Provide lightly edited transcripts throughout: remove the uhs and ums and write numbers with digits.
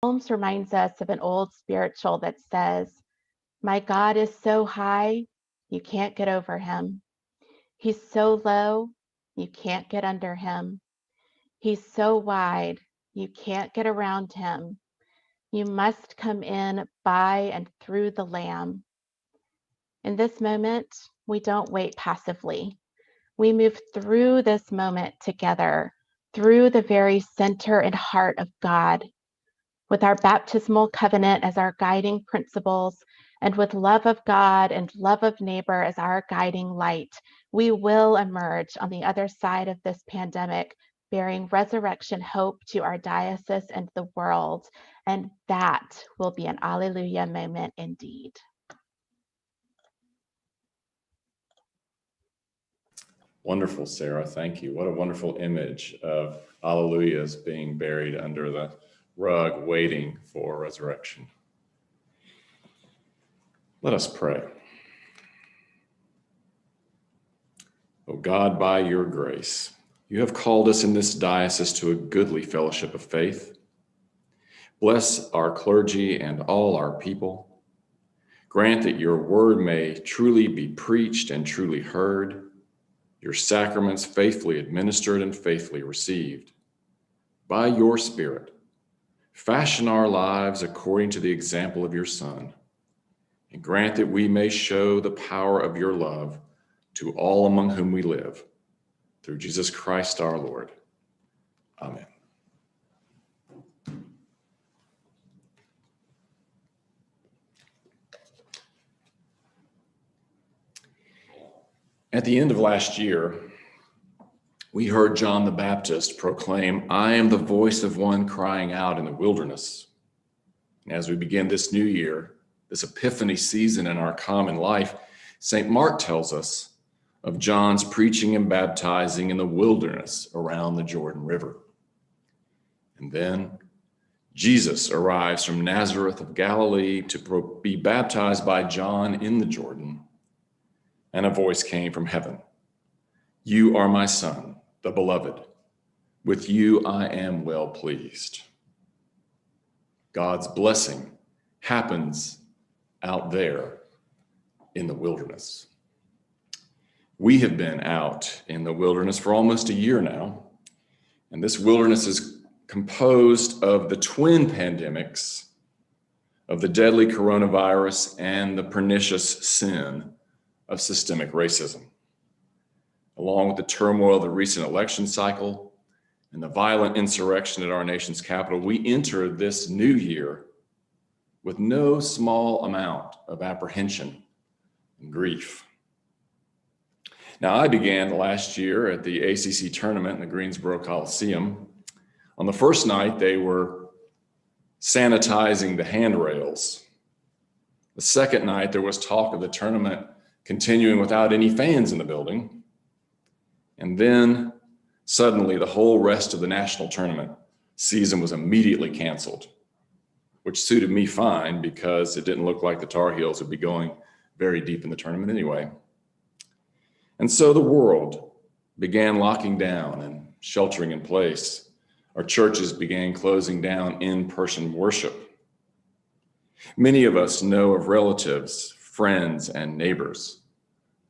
Psalms reminds us of an old spiritual that says, "My God is so high, you can't get over him. He's so low, you can't get under him. He's so wide, you can't get around him. You must come in by and through the Lamb." In this moment, we don't wait passively. We move through this moment together, through the very center and heart of God, with our baptismal covenant as our guiding principles, and with love of God and love of neighbor as our guiding light. We will emerge on the other side of this pandemic, bearing resurrection hope to our diocese and the world. And that will be an Alleluia moment indeed. Wonderful, Sarah. Thank you. What a wonderful image of Alleluias being buried under the rug, waiting for resurrection. Let us pray. O God, by your grace, you have called us in this diocese to a goodly fellowship of faith. Bless our clergy and all our people. Grant that your word may truly be preached and truly heard, your sacraments faithfully administered and faithfully received. By your Spirit, fashion our lives according to the example of your Son, and grant that we may show the power of your love to all among whom we live, through Jesus Christ our Lord. Amen. At the end of last year, we heard John the Baptist proclaim, "I am the voice of one crying out in the wilderness." And as we begin this new year, this Epiphany season in our common life, St. Mark tells us of John's preaching and baptizing in the wilderness around the Jordan River. And then Jesus arrives from Nazareth of Galilee to be baptized by John in the Jordan. And a voice came from heaven, "You are my Son, the beloved. With you I am well pleased." God's blessing happens out there in the wilderness. We have been out in the wilderness for almost a year now, and this wilderness is composed of the twin pandemics of the deadly coronavirus and the pernicious sin of systemic racism. Along with the turmoil of the recent election cycle and the violent insurrection at our nation's capital, we enter this new year with no small amount of apprehension and grief. Now, I began last year at the ACC tournament in the Greensboro Coliseum. On the first night, they were sanitizing the handrails. The second night, there was talk of the tournament continuing without any fans in the building. And then suddenly the whole rest of the national tournament season was immediately canceled, which suited me fine because it didn't look like the Tar Heels would be going very deep in the tournament anyway. And so the world began locking down and sheltering in place. Our churches began closing down in-person worship. Many of us know of relatives, friends, and neighbors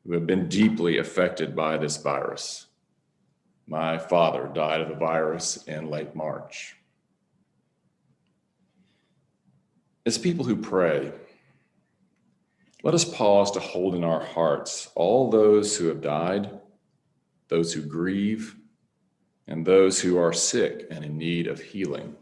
who have been deeply affected by this virus. My father died of the virus in late March. As people who pray, let us pause to hold in our hearts all those who have died, those who grieve, and those who are sick and in need of healing.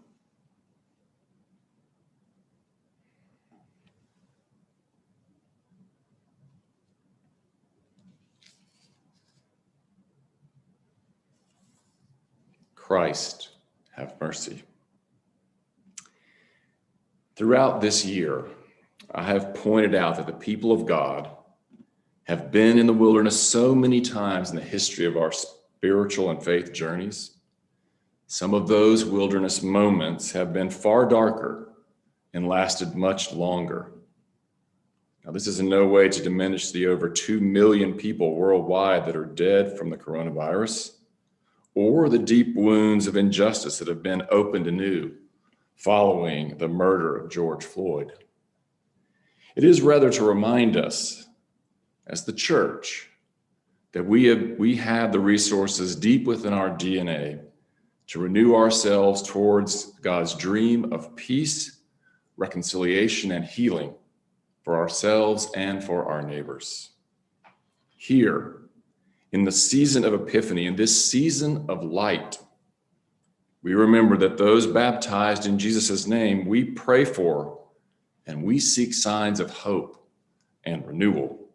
Christ, have mercy. Throughout this year, I have pointed out that the people of God have been in the wilderness so many times in the history of our spiritual and faith journeys. Some of those wilderness moments have been far darker and lasted much longer. Now, this is in no way to diminish the over 2 million people worldwide that are dead from the coronavirus, or the deep wounds of injustice that have been opened anew following the murder of George Floyd. It is rather to remind us as the church that we have the resources deep within our DNA to renew ourselves towards God's dream of peace, reconciliation, and healing for ourselves and for our neighbors. Here, in the season of Epiphany, in this season of light, we remember that those baptized in Jesus' name, we pray for and we seek signs of hope and renewal.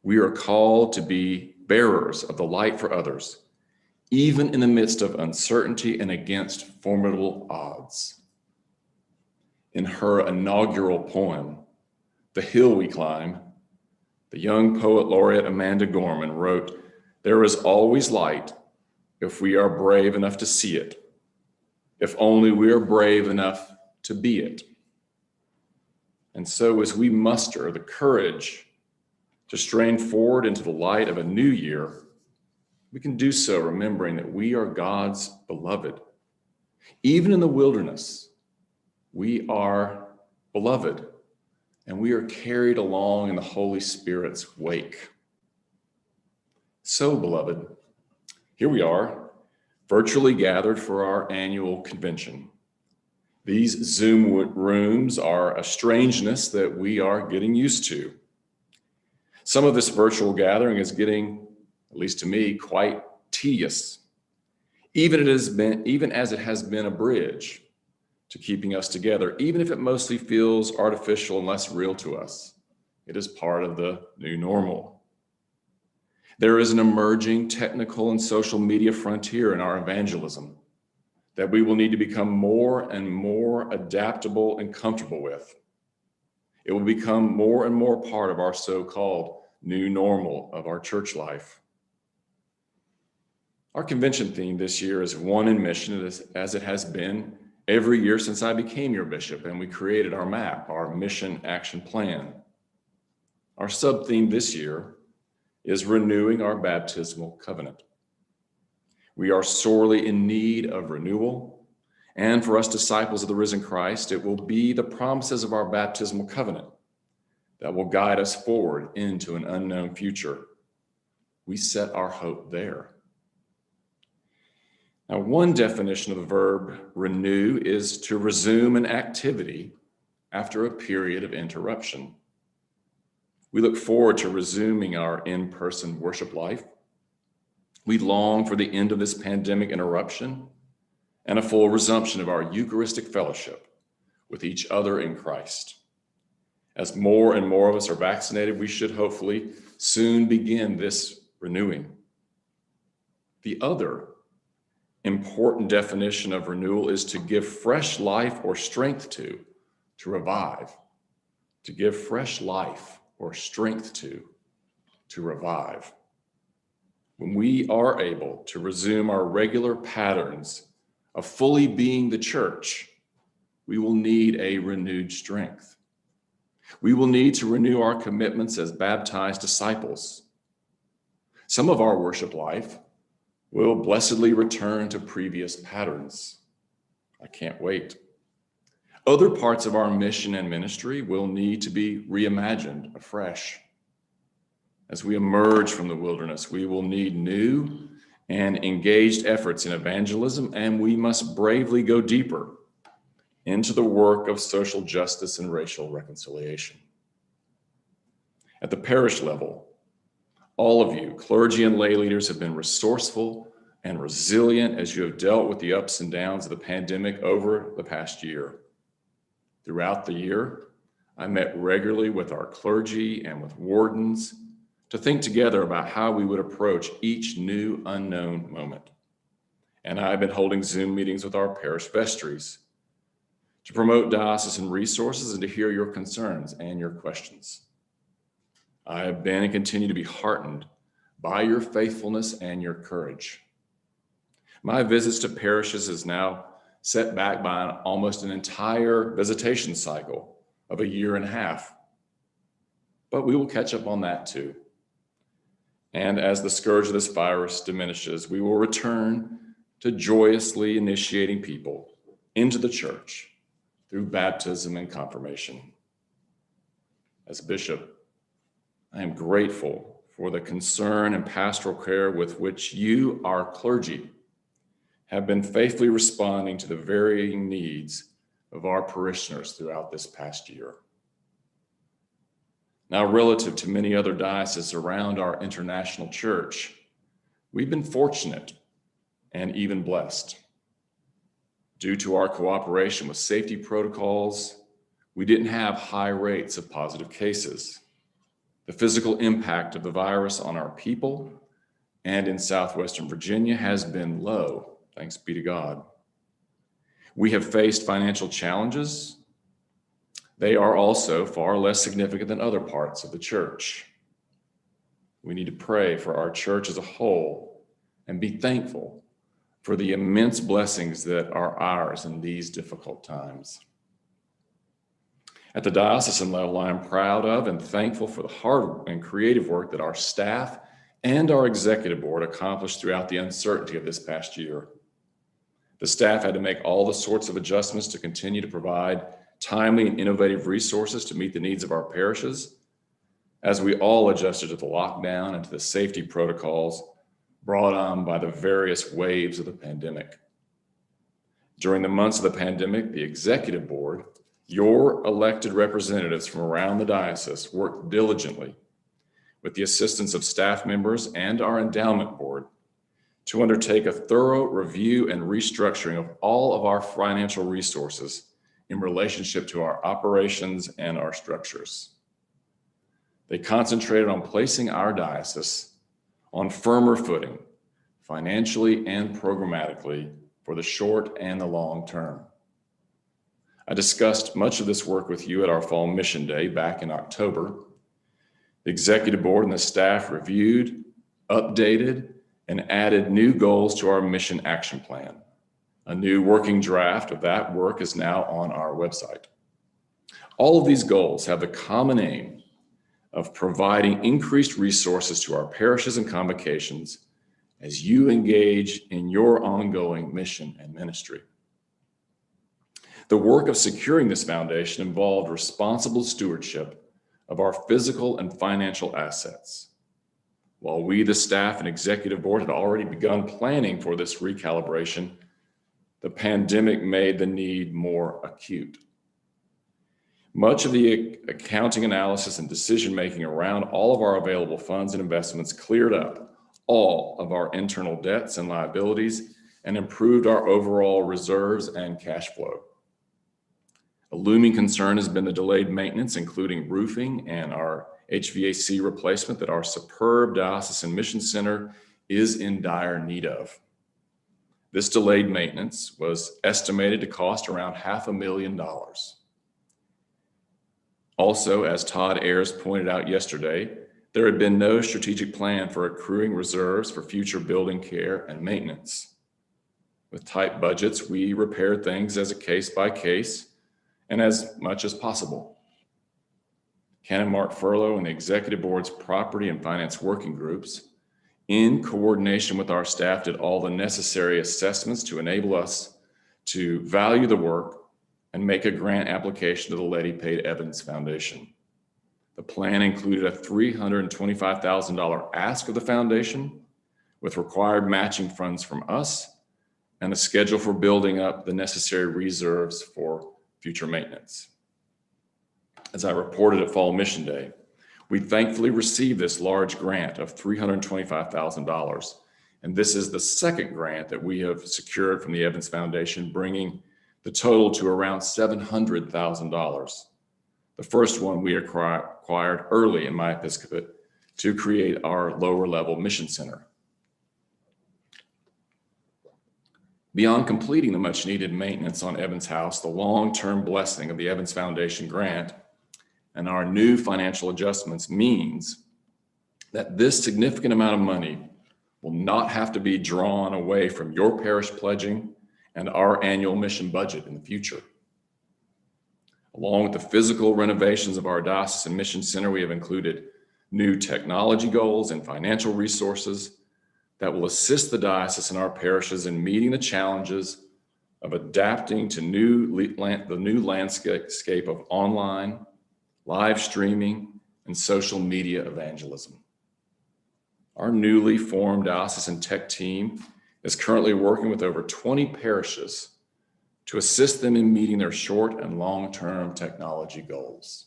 We are called to be bearers of the light for others, even in the midst of uncertainty and against formidable odds. In her inaugural poem, The Hill We Climb, the young poet laureate Amanda Gorman wrote, "There is always light if we are brave enough to see it, if only we are brave enough to be it." And so as we muster the courage to strain forward into the light of a new year, we can do so remembering that we are God's beloved. Even in the wilderness, we are beloved, and we are carried along in the Holy Spirit's wake. So, beloved, here we are, virtually gathered for our annual convention. These Zoom rooms are a strangeness that we are getting used to. Some of this virtual gathering is getting, at least to me, quite tedious, even as it has been a bridge to keeping us together, even if it mostly feels artificial and less real to us. It is part of the new normal. There is an emerging technical and social media frontier in our evangelism that we will need to become more and more adaptable and comfortable with. It will become more and more part of our so-called new normal of our church life. Our convention theme this year is One in Mission, as it has been every year since I became your bishop and we created our map, our mission action plan. Our sub-theme this year is renewing our baptismal covenant. We are sorely in need of renewal, and for us disciples of the risen Christ, it will be the promises of our baptismal covenant that will guide us forward into an unknown future. We set our hope there. Now, one definition of the verb renew is to resume an activity after a period of interruption. We look forward to resuming our in-person worship life. We long for the end of this pandemic interruption and a full resumption of our Eucharistic fellowship with each other in Christ. As more and more of us are vaccinated, we should hopefully soon begin this renewing. The other important definition of renewal is to give fresh life or strength to revive. To give fresh life or strength to revive. When we are able to resume our regular patterns of fully being the church, we will need a renewed strength. We will need to renew our commitments as baptized disciples. Some of our worship life will blessedly return to previous patterns. I can't wait. Other parts of our mission and ministry will need to be reimagined afresh. As we emerge from the wilderness, we will need new and engaged efforts in evangelism, and we must bravely go deeper into the work of social justice and racial reconciliation. At the parish level, all of you, clergy and lay leaders, have been resourceful and resilient as you have dealt with the ups and downs of the pandemic over the past year. Throughout the year, I met regularly with our clergy and with wardens to think together about how we would approach each new unknown moment. And I've been holding Zoom meetings with our parish vestries to promote diocesan resources and to hear your concerns and your questions. I have been and continue to be heartened by your faithfulness and your courage. My visits to parishes is now set back by almost an entire visitation cycle of a year and a half. But we will catch up on that too. And as the scourge of this virus diminishes, we will return to joyously initiating people into the church through baptism and confirmation. As bishop, I am grateful for the concern and pastoral care with which you, our clergy, have been faithfully responding to the varying needs of our parishioners throughout this past year. Now, relative to many other dioceses around our international church, we've been fortunate and even blessed. Due to our cooperation with safety protocols, we didn't have high rates of positive cases. The physical impact of the virus on our people and in Southwestern Virginia has been low, thanks be to God. We have faced financial challenges. They are also far less significant than other parts of the church. We need to pray for our church as a whole and be thankful for the immense blessings that are ours in these difficult times. At the diocesan level, I am proud of and thankful for the hard and creative work that our staff and our executive board accomplished throughout the uncertainty of this past year. The staff had to make all the sorts of adjustments to continue to provide timely and innovative resources to meet the needs of our parishes, as we all adjusted to the lockdown and to the safety protocols brought on by the various waves of the pandemic. During the months of the pandemic, the executive board, your elected representatives from around the diocese, worked diligently with the assistance of staff members and our endowment board to undertake a thorough review and restructuring of all of our financial resources in relationship to our operations and our structures. They concentrated on placing our diocese on firmer footing, financially and programmatically, for the short and the long term. I discussed much of this work with you at our Fall Mission Day back in October. The executive board and the staff reviewed, updated, and added new goals to our mission action plan. A new working draft of that work is now on our website. All of these goals have the common aim of providing increased resources to our parishes and convocations as you engage in your ongoing mission and ministry. The work of securing this foundation involved responsible stewardship of our physical and financial assets. While we, the staff and executive board, had already begun planning for this recalibration, the pandemic made the need more acute. Much of the accounting analysis and decision-making around all of our available funds and investments cleared up all of our internal debts and liabilities and improved our overall reserves and cash flow. A looming concern has been the delayed maintenance, including roofing and our HVAC replacement that our superb diocesan mission center is in dire need of. This delayed maintenance was estimated to cost around $500,000. Also, as Todd Ayers pointed out yesterday, there had been no strategic plan for accruing reserves for future building care and maintenance. With tight budgets, we repaired things as a case by case and as much as possible. Canon Mark Furlow and the executive board's property and finance working groups, in coordination with our staff, did all the necessary assessments to enable us to value the work and make a grant application to the Letty Page Evans Foundation. The plan included a $325,000 ask of the foundation, with required matching funds from us and a schedule for building up the necessary reserves for future maintenance. As I reported at Fall Mission Day, we thankfully received this large grant of $325,000, and this is the second grant that we have secured from the Evans Foundation, bringing the total to around $700,000. The first one we acquired early in my episcopate to create our lower level mission center. Beyond completing the much needed maintenance on Evans House, the long-term blessing of the Evans Foundation grant and our new financial adjustments means that this significant amount of money will not have to be drawn away from your parish pledging and our annual mission budget in the future. Along with the physical renovations of our diocesan mission center, we have included new technology goals and financial resources that will assist the diocese and our parishes in meeting the challenges of adapting to the new landscape of online, live streaming, and social media evangelism. Our newly formed diocesan tech team is currently working with over 20 parishes to assist them in meeting their short and long-term technology goals.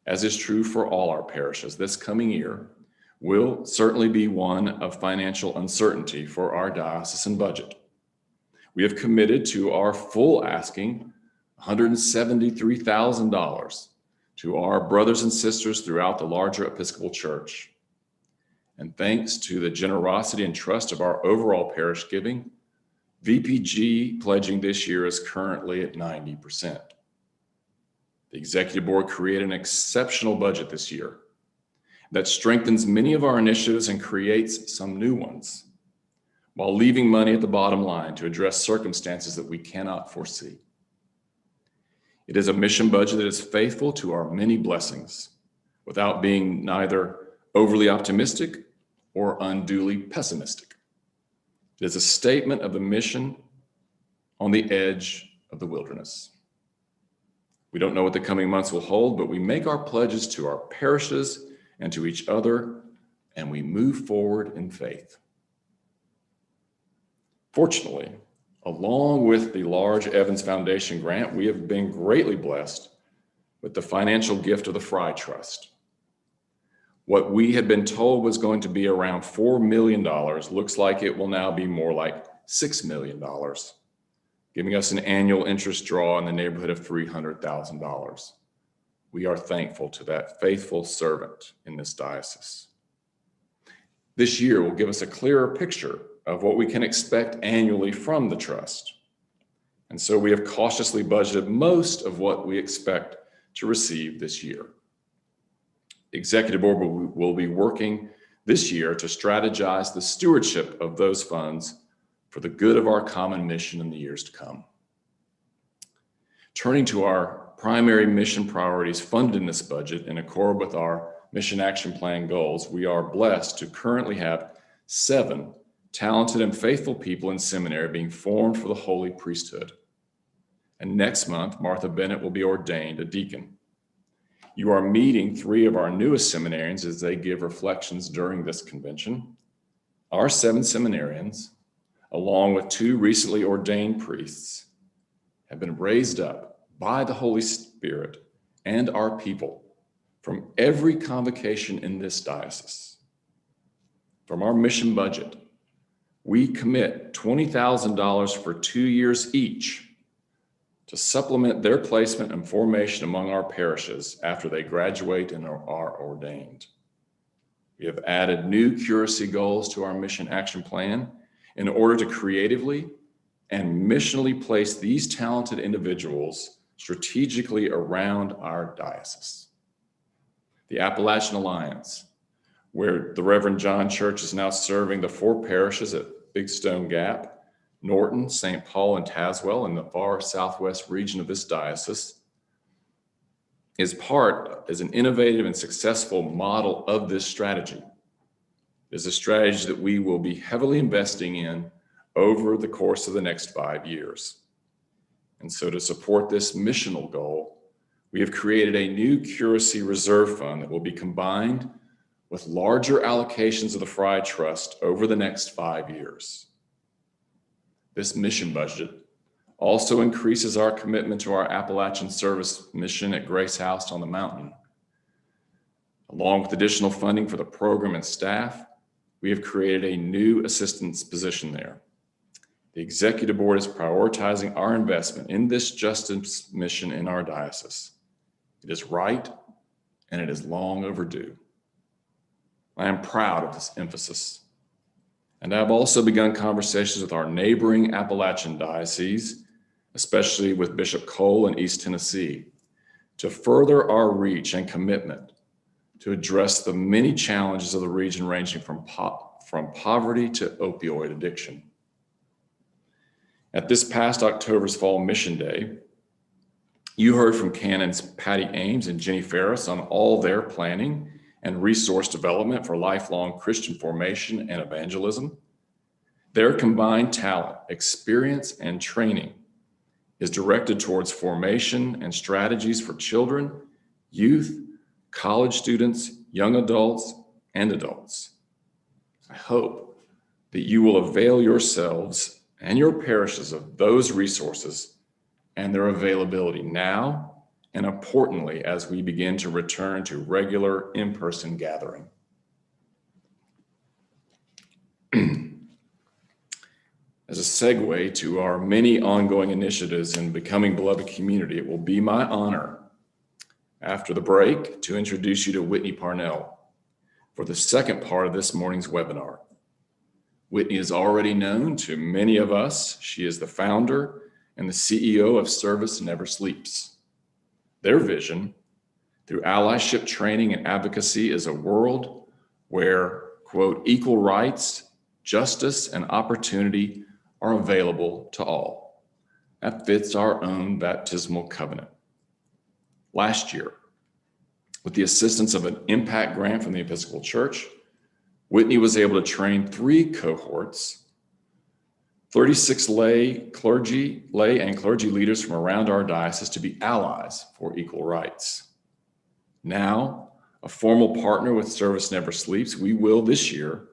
As is true for all our parishes, this coming year will certainly be one of financial uncertainty for our diocesan budget. We have committed to our full asking $173,000 to our brothers and sisters throughout the larger Episcopal Church. And thanks to the generosity and trust of our overall parish giving, VPG pledging this year is currently at 90%. The Executive Board created an exceptional budget this year that strengthens many of our initiatives and creates some new ones, while leaving money at the bottom line to address circumstances that we cannot foresee. It is a mission budget that is faithful to our many blessings without being neither overly optimistic or unduly pessimistic. It is a statement of the mission on the edge of the wilderness. We don't know what the coming months will hold, but we make our pledges to our parishes and to each other, and we move forward in faith. Fortunately, along with the large Evans Foundation grant, we have been greatly blessed with the financial gift of the Fry Trust. What we had been told was going to be around $4 million looks like it will now be more like $6 million, giving us an annual interest draw in the neighborhood of $300,000. We are thankful to that faithful servant in this diocese. This year will give us a clearer picture of what we can expect annually from the trust. And so we have cautiously budgeted most of what we expect to receive this year. The Executive Board will be working this year to strategize the stewardship of those funds for the good of our common mission in the years to come. Turning to our primary mission priorities funded in this budget in accord with our Mission Action Plan goals, we are blessed to currently have 7 talented and faithful people in seminary being formed for the holy priesthood. And next month, Martha Bennett will be ordained a deacon. You are meeting 3 of our newest seminarians as they give reflections during this convention. Our 7 seminarians, along with 2 recently ordained priests, have been raised up by the Holy Spirit and our people from every convocation in this diocese. From our mission budget, we commit $20,000 for 2 years each to supplement their placement and formation among our parishes after they graduate and are ordained. We have added new curacy goals to our Mission Action Plan in order to creatively and missionally place these talented individuals strategically around our diocese. The Appalachian Alliance, where the Reverend John Church is now serving the 4 parishes at Big Stone Gap, Norton, St. Paul, and Tazewell in the far southwest region of this diocese, is an innovative and successful model of this strategy. It is a strategy that we will be heavily investing in over the course of the next 5 years. And so to support this missional goal, we have created a new curacy reserve fund that will be combined with larger allocations of the Fry Trust over the next 5 years. This mission budget also increases our commitment to our Appalachian Service mission at Grace House on the mountain. Along with additional funding for the program and staff, we have created a new assistance position there. The Executive Board is prioritizing our investment in this justice mission in our diocese. It is right, and it is long overdue. I am proud of this emphasis. And I have also begun conversations with our neighboring Appalachian dioceses, especially with Bishop Cole in East Tennessee, to further our reach and commitment to address the many challenges of the region ranging from poverty to opioid addiction. At this past October's Fall Mission Day, you heard from Canons Patty Ames and Jenny Ferris on all their planning and resource development for lifelong Christian formation and evangelism. Their combined talent, experience, and training is directed towards formation and strategies for children, youth, college students, young adults, and adults. I hope that you will avail yourselves and your parishes of those resources and their availability now, and importantly, as we begin to return to regular in-person gathering. As a segue to our many ongoing initiatives in becoming beloved community, it will be my honor after the break to introduce you to Whitney Parnell for the second part of this morning's webinar. Whitney is already known to many of us. She is the founder and the CEO of Service Never Sleeps. Their vision through allyship training and advocacy is a world where, quote, equal rights, justice, and opportunity are available to all. That fits our own baptismal covenant. Last year, with the assistance of an impact grant from the Episcopal Church, Whitney was able to train 3 cohorts, 36 lay and clergy leaders from around our diocese to be allies for equal rights. Now, a formal partner with Service Never Sleeps, we will this year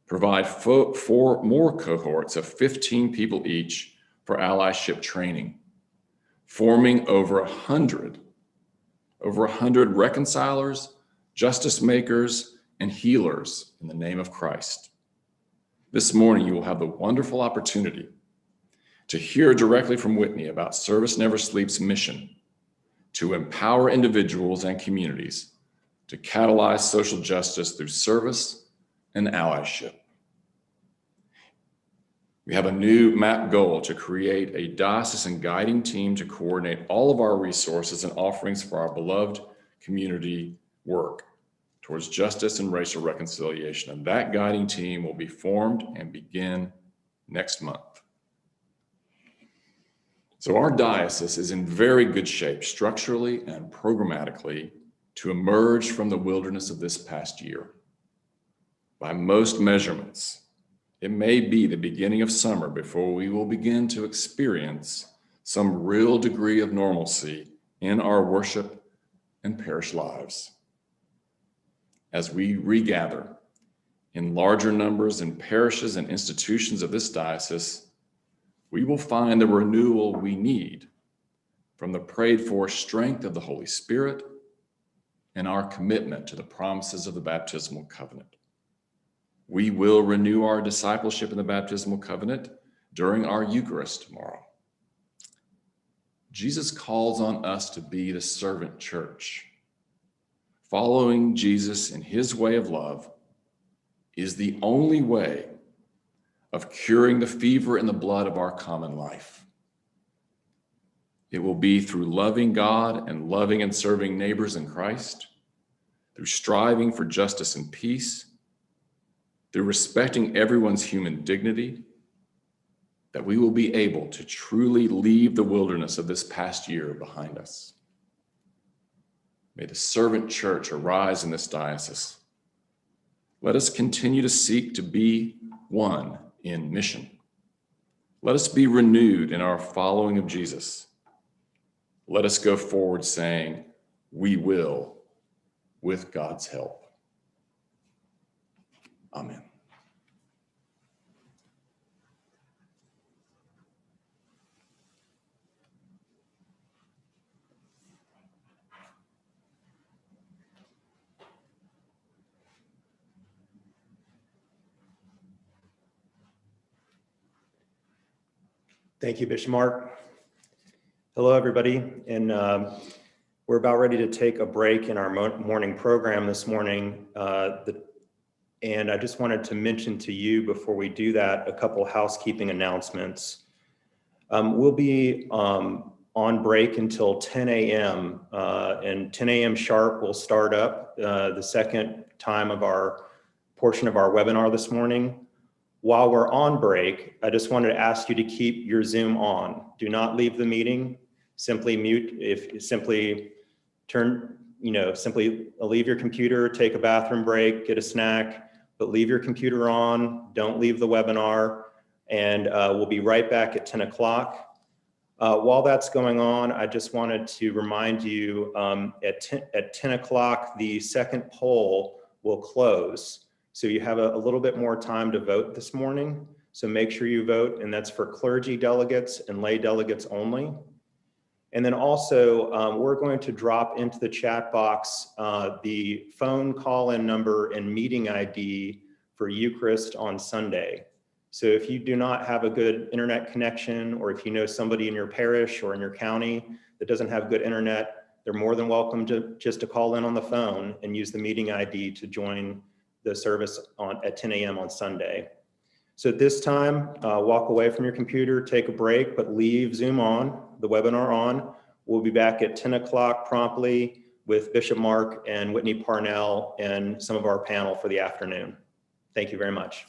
provide 4 more cohorts of 15 people each for allyship training, forming over 100 reconcilers, justice makers, and healers in the name of Christ. This morning, you will have the wonderful opportunity to hear directly from Whitney about Service Never Sleeps' mission to empower individuals and communities to catalyze social justice through service and allyship. We have a new MAP goal to create a diocesan guiding team to coordinate all of our resources and offerings for our beloved community work towards justice and racial reconciliation. And that guiding team will be formed and begin next month. So our diocese is in very good shape structurally and programmatically to emerge from the wilderness of this past year. By most measurements, it may be the beginning of summer before we will begin to experience some real degree of normalcy in our worship and parish lives. As we regather in larger numbers in parishes and institutions of this diocese, we will find the renewal we need from the prayed-for strength of the Holy Spirit and our commitment to the promises of the baptismal covenant. We will renew our discipleship in the baptismal covenant during our Eucharist tomorrow. Jesus calls on us to be the servant church. Following Jesus in his way of love is the only way of curing the fever in the blood of our common life. It will be through loving God and loving and serving neighbors in Christ, through striving for justice and peace, through respecting everyone's human dignity, that we will be able to truly leave the wilderness of this past year behind us. May the servant church arise in this diocese. Let us continue to seek to be one in mission. Let us be renewed in our following of Jesus. Let us go forward saying, we will, with God's help. Amen. Thank you, Bishop Mark. Hello, everybody. And we're about ready to take a break in our morning program this morning. And I just wanted to mention to you before we do that, a couple housekeeping announcements. We'll be on break until 10 a.m. And 10 a.m. sharp, we'll start up the second time of our portion of our webinar this morning. While we're on break, I just wanted to ask you to keep your Zoom on. Do not leave the meeting. Simply mute, simply leave your computer, take a bathroom break, get a snack, but leave your computer on. Don't leave the webinar. and we'll be right back at 10 o'clock. While that's going on, I just wanted to remind you at 10 o'clock, the second poll will close. So you have a little bit more time to vote this morning. So make sure you vote, and that's for clergy delegates and lay delegates only. And then also, we're going to drop into the chat box the phone call-in number and meeting ID for Eucharist on Sunday. So if you do not have a good internet connection, or if you know somebody in your parish or in your county that doesn't have good internet, they're more than welcome to just to call in on the phone and use the meeting ID to join the service at 10 a.m. on Sunday. So at this time, walk away from your computer, take a break, but leave Zoom on, the webinar on. We'll be back at 10 o'clock promptly with Bishop Mark and Whitney Parnell and some of our panel for the afternoon. Thank you very much.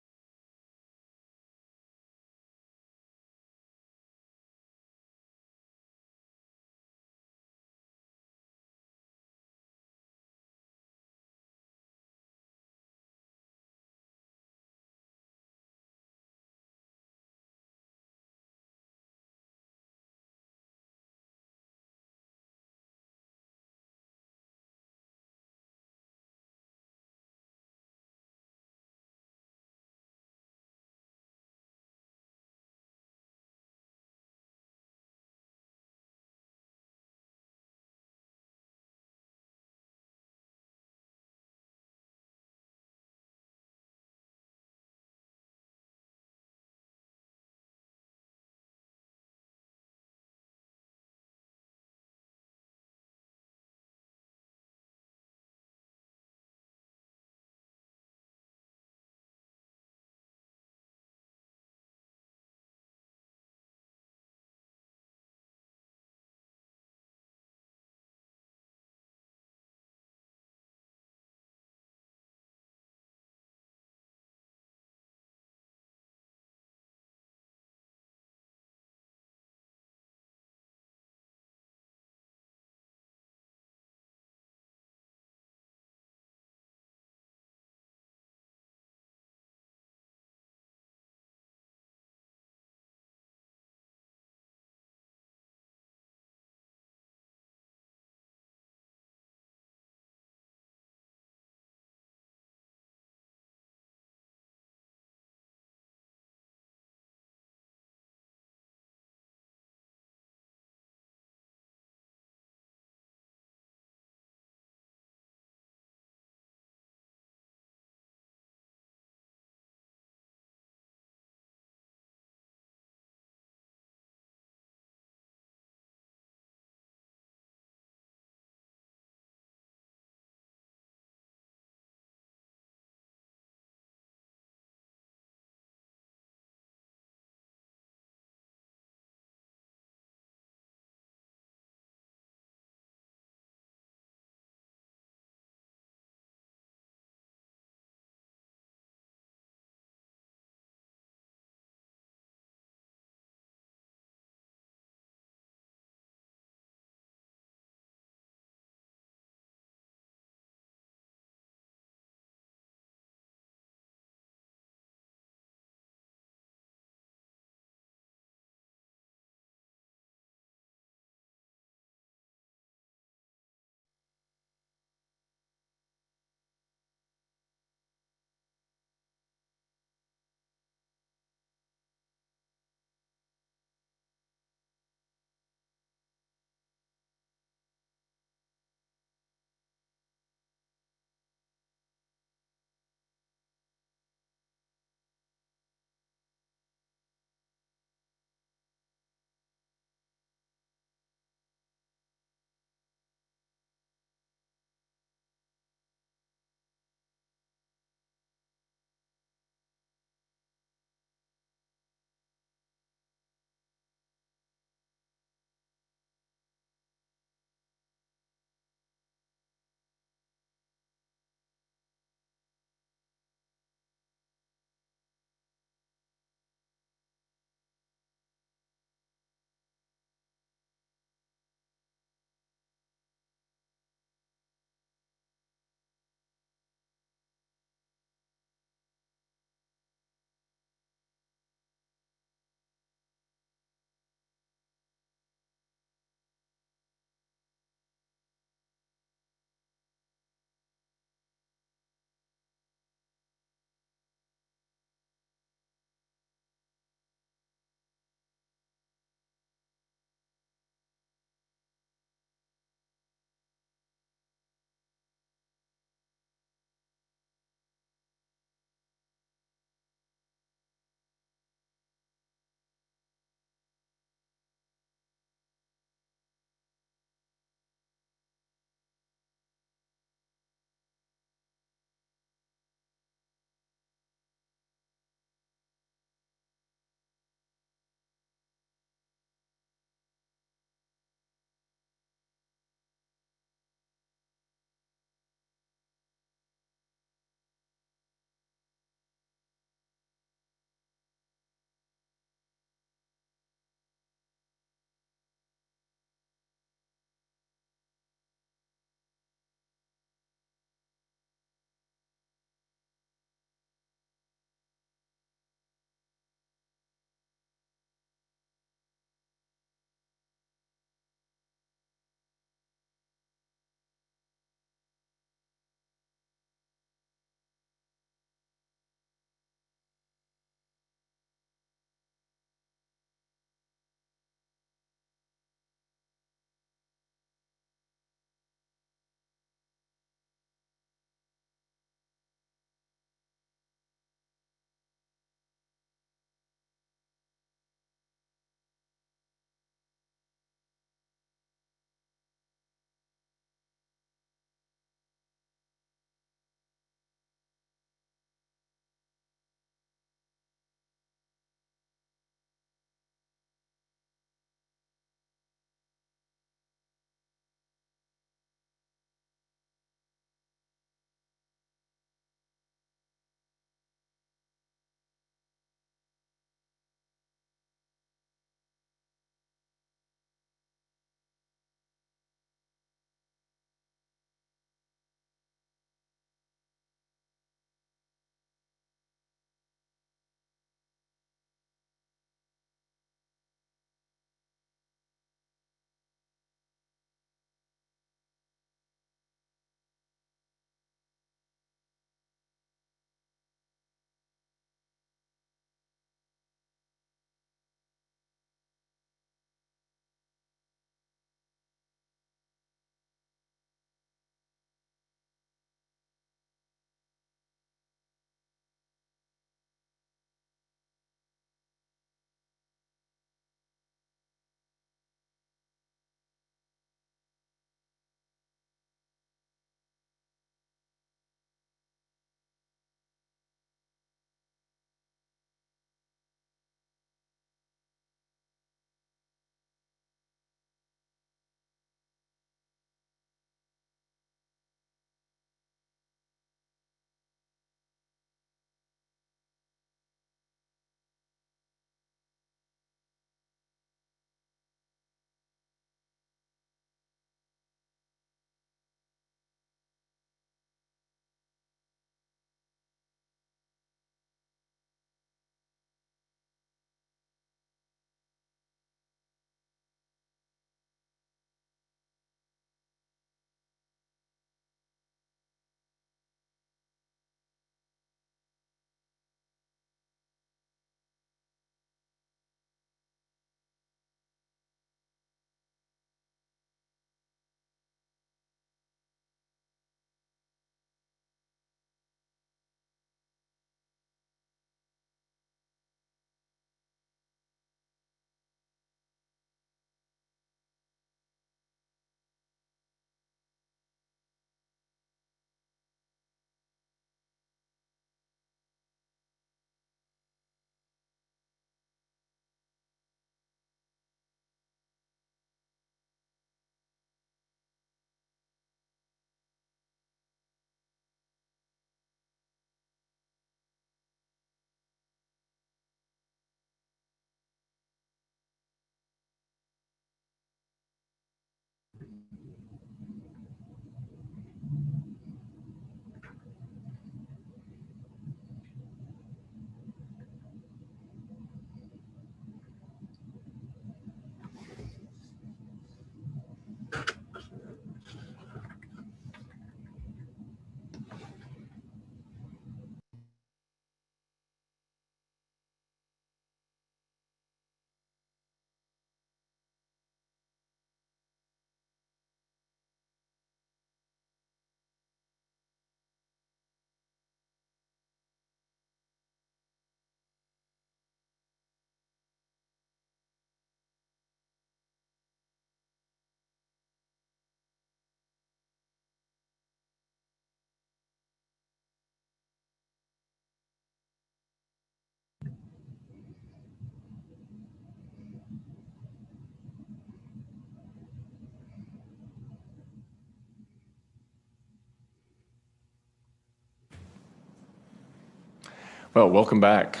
Well, welcome back.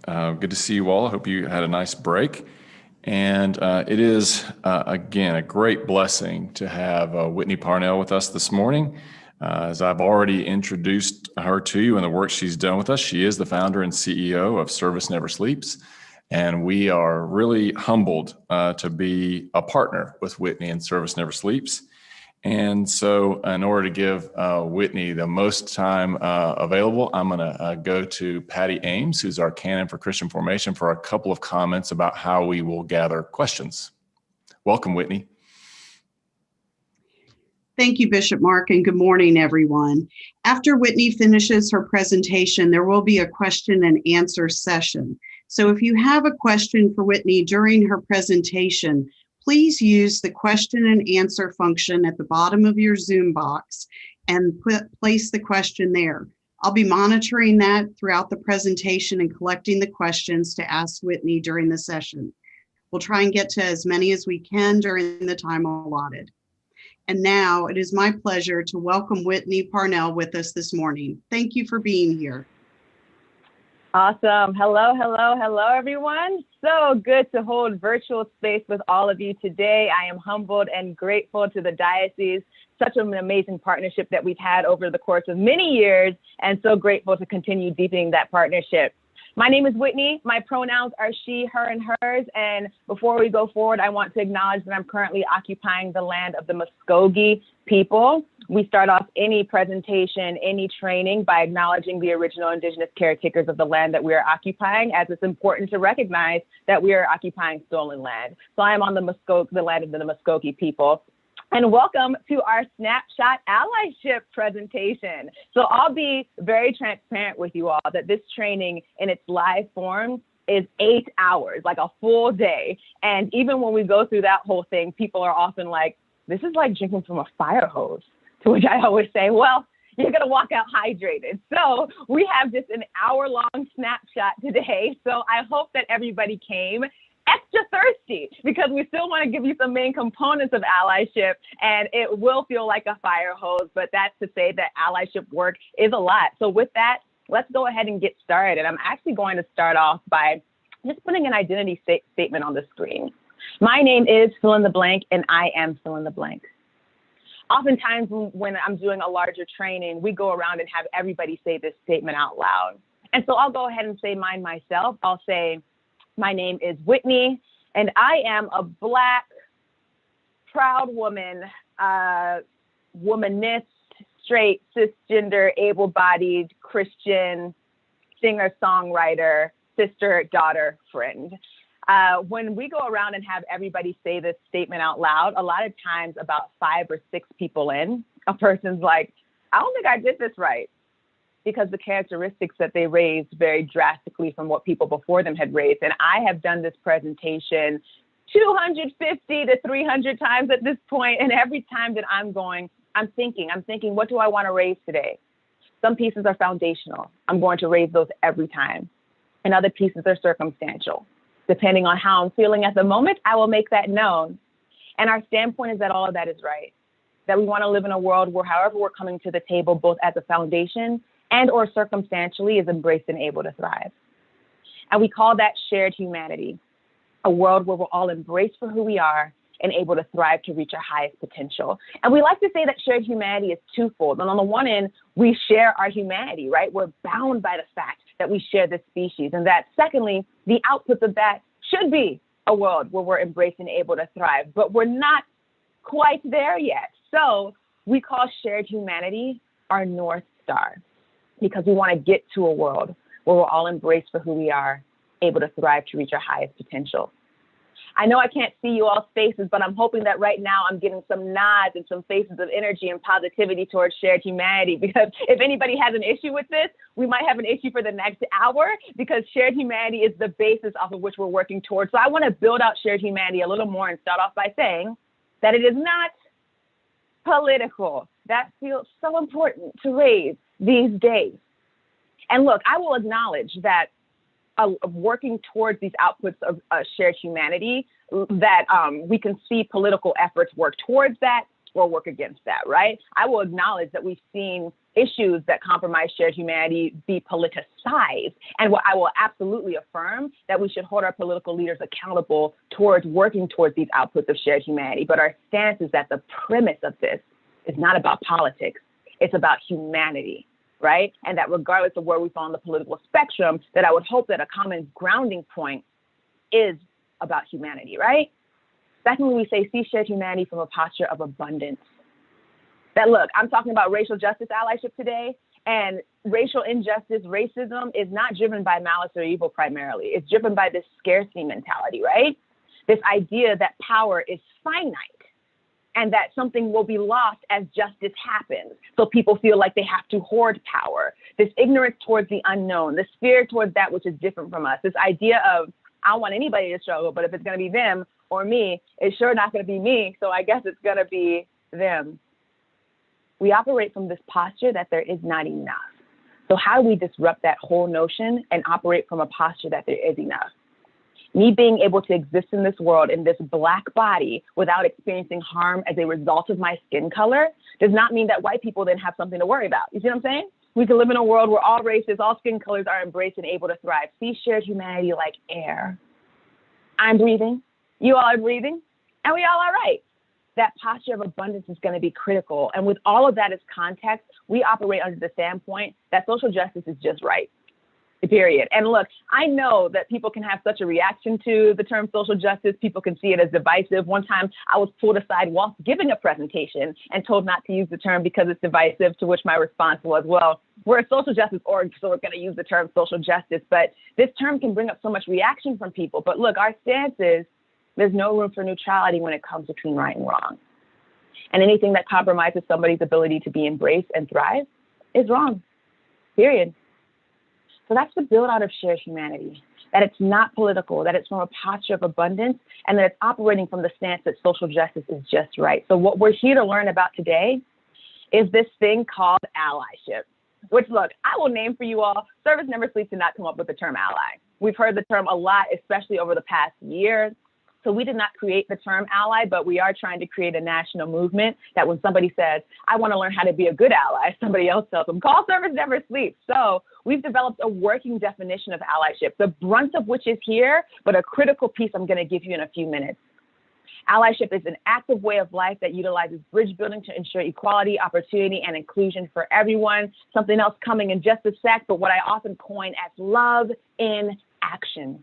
Good to see you all. I hope you had a nice break. And it is, again, a great blessing to have Whitney Parnell with us this morning. As I've already introduced her to you and the work she's done with us, she is the founder and CEO of Service Never Sleeps. And we are really humbled to be a partner with Whitney and Service Never Sleeps. And so in order to give Whitney the most time available, I'm going to go to Patty Ames, who's our canon for Christian formation, for a couple of comments about how we will gather questions. Welcome, Whitney. Thank you, Bishop Mark, and good morning, everyone. After Whitney finishes her presentation, there will be a question and answer session. So if you have a question for Whitney during her presentation, please use the question and answer function at the bottom of your Zoom box and place the question there. I'll be monitoring that throughout the presentation and collecting the questions to ask Whitney during the session. We'll try and get to as many as we can during the time allotted. And now it is my pleasure to welcome Whitney Parnell with us this morning. Thank you for being here. Awesome. Hello, hello, hello, everyone. So good to hold virtual space with all of you today. I am humbled and grateful to the diocese. Such an amazing partnership that we've had over the course of many years, and so grateful to continue deepening that partnership. My name is Whitney. My pronouns are she, her, and hers. And before we go forward, I want to acknowledge that I'm currently occupying the land of the Muskogee people. We start off any presentation, any training by acknowledging the original Indigenous caretakers of the land that we are occupying, as it's important to recognize that we are occupying stolen land. So I am on the land of the Muskogee people. And welcome to our Snapshot Allyship presentation. So I'll be very transparent with you all that this training in its live form is 8 hours, like a full day. And even when we go through that whole thing, people are often like, this is like drinking from a fire hose, to which I always say, well, you're gonna walk out hydrated. So we have just an hour-long snapshot today. So I hope that everybody came extra thirsty, because we still want to give you some main components of allyship, and it will feel like a fire hose, but that's to say that allyship work is a lot. So with that, let's go ahead and get started. I'm actually going to start off by just putting an identity statement on the screen. My name is fill in the blank, and I am fill in the blank. Oftentimes when I'm doing a larger training, we go around and have everybody say this statement out loud. And so I'll go ahead and say mine myself. I'll say, my name is Whitney, and I am a Black, proud woman, womanist, straight, cisgender, able-bodied, Christian, singer-songwriter, sister, daughter, friend. When we go around and have everybody say this statement out loud, a lot of times about 5 or 6 people in, a person's like, I don't think I did this right, because the characteristics that they raised vary drastically from what people before them had raised. And I have done this presentation 250 to 300 times at this point. And every time that I'm thinking, what do I want to raise today? Some pieces are foundational. I'm going to raise those every time. And other pieces are circumstantial. Depending on how I'm feeling at the moment, I will make that known. And our standpoint is that all of that is right. That we want to live in a world where however we're coming to the table, both as a foundation and or circumstantially, is embraced and able to thrive. And we call that shared humanity, a world where we're all embraced for who we are and able to thrive to reach our highest potential. And we like to say that shared humanity is twofold. And on the one end, we share our humanity, right? We're bound by the fact that we share this species. And that secondly, the outputs of that should be a world where we're embraced and able to thrive, but we're not quite there yet. So we call shared humanity our North Star, because we want to get to a world where we're all embraced for who we are, able to thrive to reach our highest potential. I know I can't see you all's faces, but I'm hoping that right now I'm getting some nods and some faces of energy and positivity towards shared humanity, because if anybody has an issue with this, we might have an issue for the next hour, because shared humanity is the basis off of which we're working towards. So I want to build out shared humanity a little more and start off by saying that it is not political. That feels so important to raise these days. And look, I will acknowledge that working towards these outputs of shared humanity, that we can see political efforts work towards that or work against that, right? I will acknowledge that we've seen issues that compromise shared humanity be politicized. And what I will absolutely affirm that we should hold our political leaders accountable towards working towards these outputs of shared humanity. But our stance is that the premise of this is not about politics, it's about humanity, right? And that regardless of where we fall on the political spectrum, that I would hope that a common grounding point is about humanity, right? Secondly, we say see shared humanity from a posture of abundance. That look, I'm talking about racial justice allyship today, and racial injustice, racism is not driven by malice or evil primarily. It's driven by this scarcity mentality, right? This idea that power is finite and that something will be lost as justice happens. So people feel like they have to hoard power. This ignorance towards the unknown, this fear towards that which is different from us, this idea of, I don't want anybody to struggle, but if it's gonna be them or me, it's sure not gonna be me, so I guess it's gonna be them. We operate from this posture that there is not enough. So how do we disrupt that whole notion and operate from a posture that there is enough? Me being able to exist in this world in this Black body without experiencing harm as a result of my skin color does not mean that white people then have something to worry about. You see what I'm saying? We can live in a world where all races, all skin colors are embraced and able to thrive. See shared humanity like air. I'm breathing, you all are breathing, and we all are right. That posture of abundance is going to be critical. And with all of that as context, we operate under the standpoint that social justice is just right. Period. And look, I know that people can have such a reaction to the term social justice. People can see it as divisive. One time I was pulled aside whilst giving a presentation and told not to use the term because it's divisive, to which my response was, well, we're a social justice org, so we're going to use the term social justice. But this term can bring up so much reaction from people. But look, our stance is there's no room for neutrality when it comes between right and wrong. And anything that compromises somebody's ability to be embraced and thrive is wrong, period. So that's the build out of shared humanity, that it's not political, that it's from a posture of abundance, and that it's operating from the stance that social justice is just right. So what we're here to learn about today is this thing called allyship, which, look, I will name for you all. Service Never Sleeps did not come up with the term ally. We've heard the term a lot, especially over the past year. So we did not create the term ally, but we are trying to create a national movement that when somebody says, I want to learn how to be a good ally, somebody else tells them, call Service Never Sleeps. So we've developed a working definition of allyship, the brunt of which is here, but a critical piece I'm going to give you in a few minutes. Allyship is an active way of life that utilizes bridge building to ensure equality, opportunity, and inclusion for everyone. Something else coming in just a sec, but what I often coin as love in action.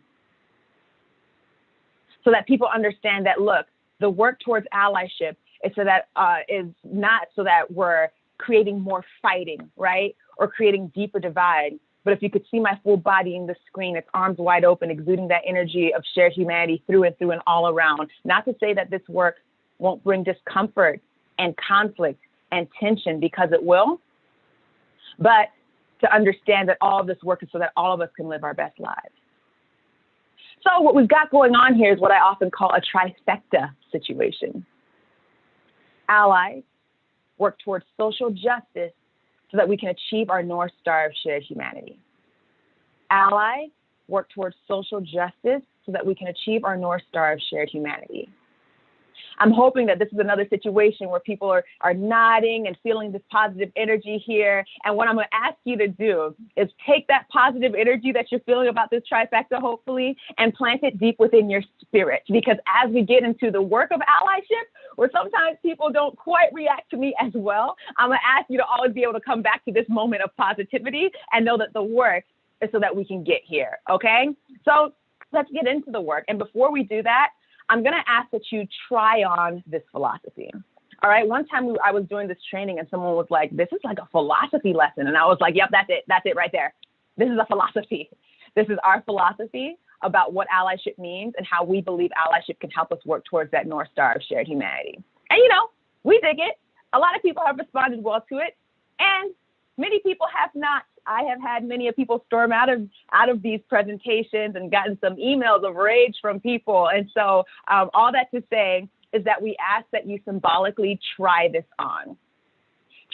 So that people understand that, look, the work towards allyship is so that is not so that we're creating more fighting, right? Or creating deeper divide. But if you could see my full body in the screen, it's arms wide open, exuding that energy of shared humanity through and all around. Not to say that this work won't bring discomfort and conflict and tension, because it will, but to understand that all of this work is so that all of us can live our best lives. So what we've got going on here is what I often call a trifecta situation. Allies work towards social justice so that we can achieve our North Star of shared humanity. Allies work towards social justice so that we can achieve our North Star of shared humanity. I'm hoping that this is another situation where people are nodding and feeling this positive energy here. And what I'm going to ask you to do is take that positive energy that you're feeling about this trifecta, hopefully, and plant it deep within your spirit. Because as we get into the work of allyship, where sometimes people don't quite react to me as well, I'm going to ask you to always be able to come back to this moment of positivity and know that the work is so that we can get here. Okay? So let's get into the work. And before we do that, I'm going to ask that you try on this philosophy. All right. One time I was doing this training and someone was like, this is like a philosophy lesson. And I was like, yep, that's it. That's it right there. This is a philosophy. This is our philosophy about what allyship means and how we believe allyship can help us work towards that North Star of shared humanity. And, you know, we dig it. A lot of people have responded well to it. And many people have not. I have had many people storm out of these presentations and gotten some emails of rage from people. And so all that to say is that we ask that you symbolically try this on.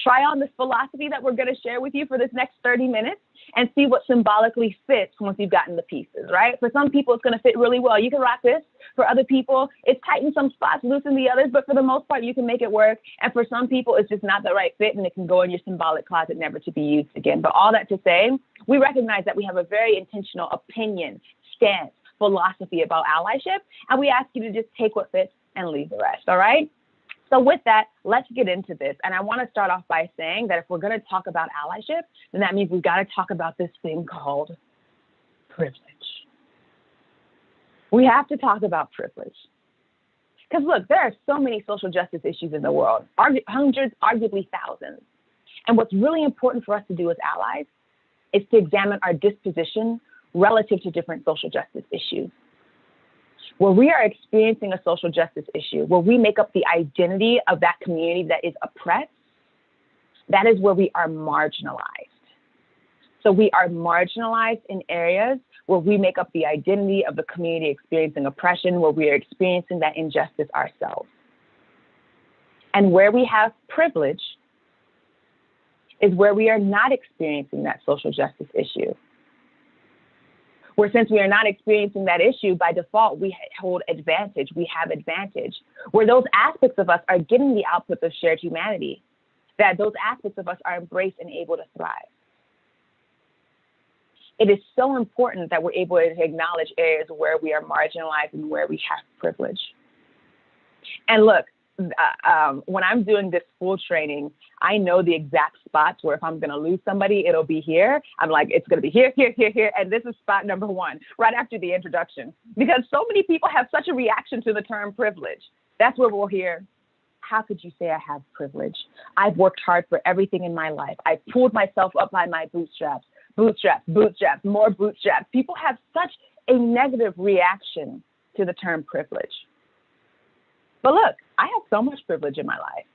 Try on this philosophy that we're going to share with you for this next 30 minutes and see what symbolically fits once you've gotten the pieces, right? For some people, it's going to fit really well. You can rock this. For other people, it's tighten some spots, loosen the others, but for the most part, you can make it work. And for some people, it's just not the right fit and it can go in your symbolic closet, never to be used again. But all that to say, we recognize that we have a very intentional opinion, stance, philosophy about allyship, and we ask you to just take what fits and leave the rest, all right? So with that, let's get into this. And I want to start off by saying that if we're going to talk about allyship, then that means we've got to talk about this thing called privilege. We have to talk about privilege. Because look, there are so many social justice issues in the world, hundreds, arguably thousands. And what's really important for us to do as allies is to examine our disposition relative to different social justice issues. Where we are experiencing a social justice issue, where we make up the identity of that community that is oppressed, that is where we are marginalized. So we are marginalized in areas where we make up the identity of the community experiencing oppression, where we are experiencing that injustice ourselves. And where we have privilege is where we are not experiencing that social justice issue. Where since we are not experiencing that issue, by default, we hold advantage, we have advantage. Where those aspects of us are getting the outputs of shared humanity, that those aspects of us are embraced and able to thrive. It is so important that we're able to acknowledge areas where we are marginalized and where we have privilege. And look, when I'm doing this full training, I know the exact spots where if I'm going to lose somebody, it'll be here. I'm like, it's going to be here, here, here, here. And this is spot number one, right after the introduction, because so many people have such a reaction to the term privilege. That's where we'll hear, how could you say I have privilege? I've worked hard for everything in my life. I pulled myself up by my bootstraps, bootstraps, bootstraps, more bootstraps. People have such a negative reaction to the term privilege. But look, I have so much privilege in my life.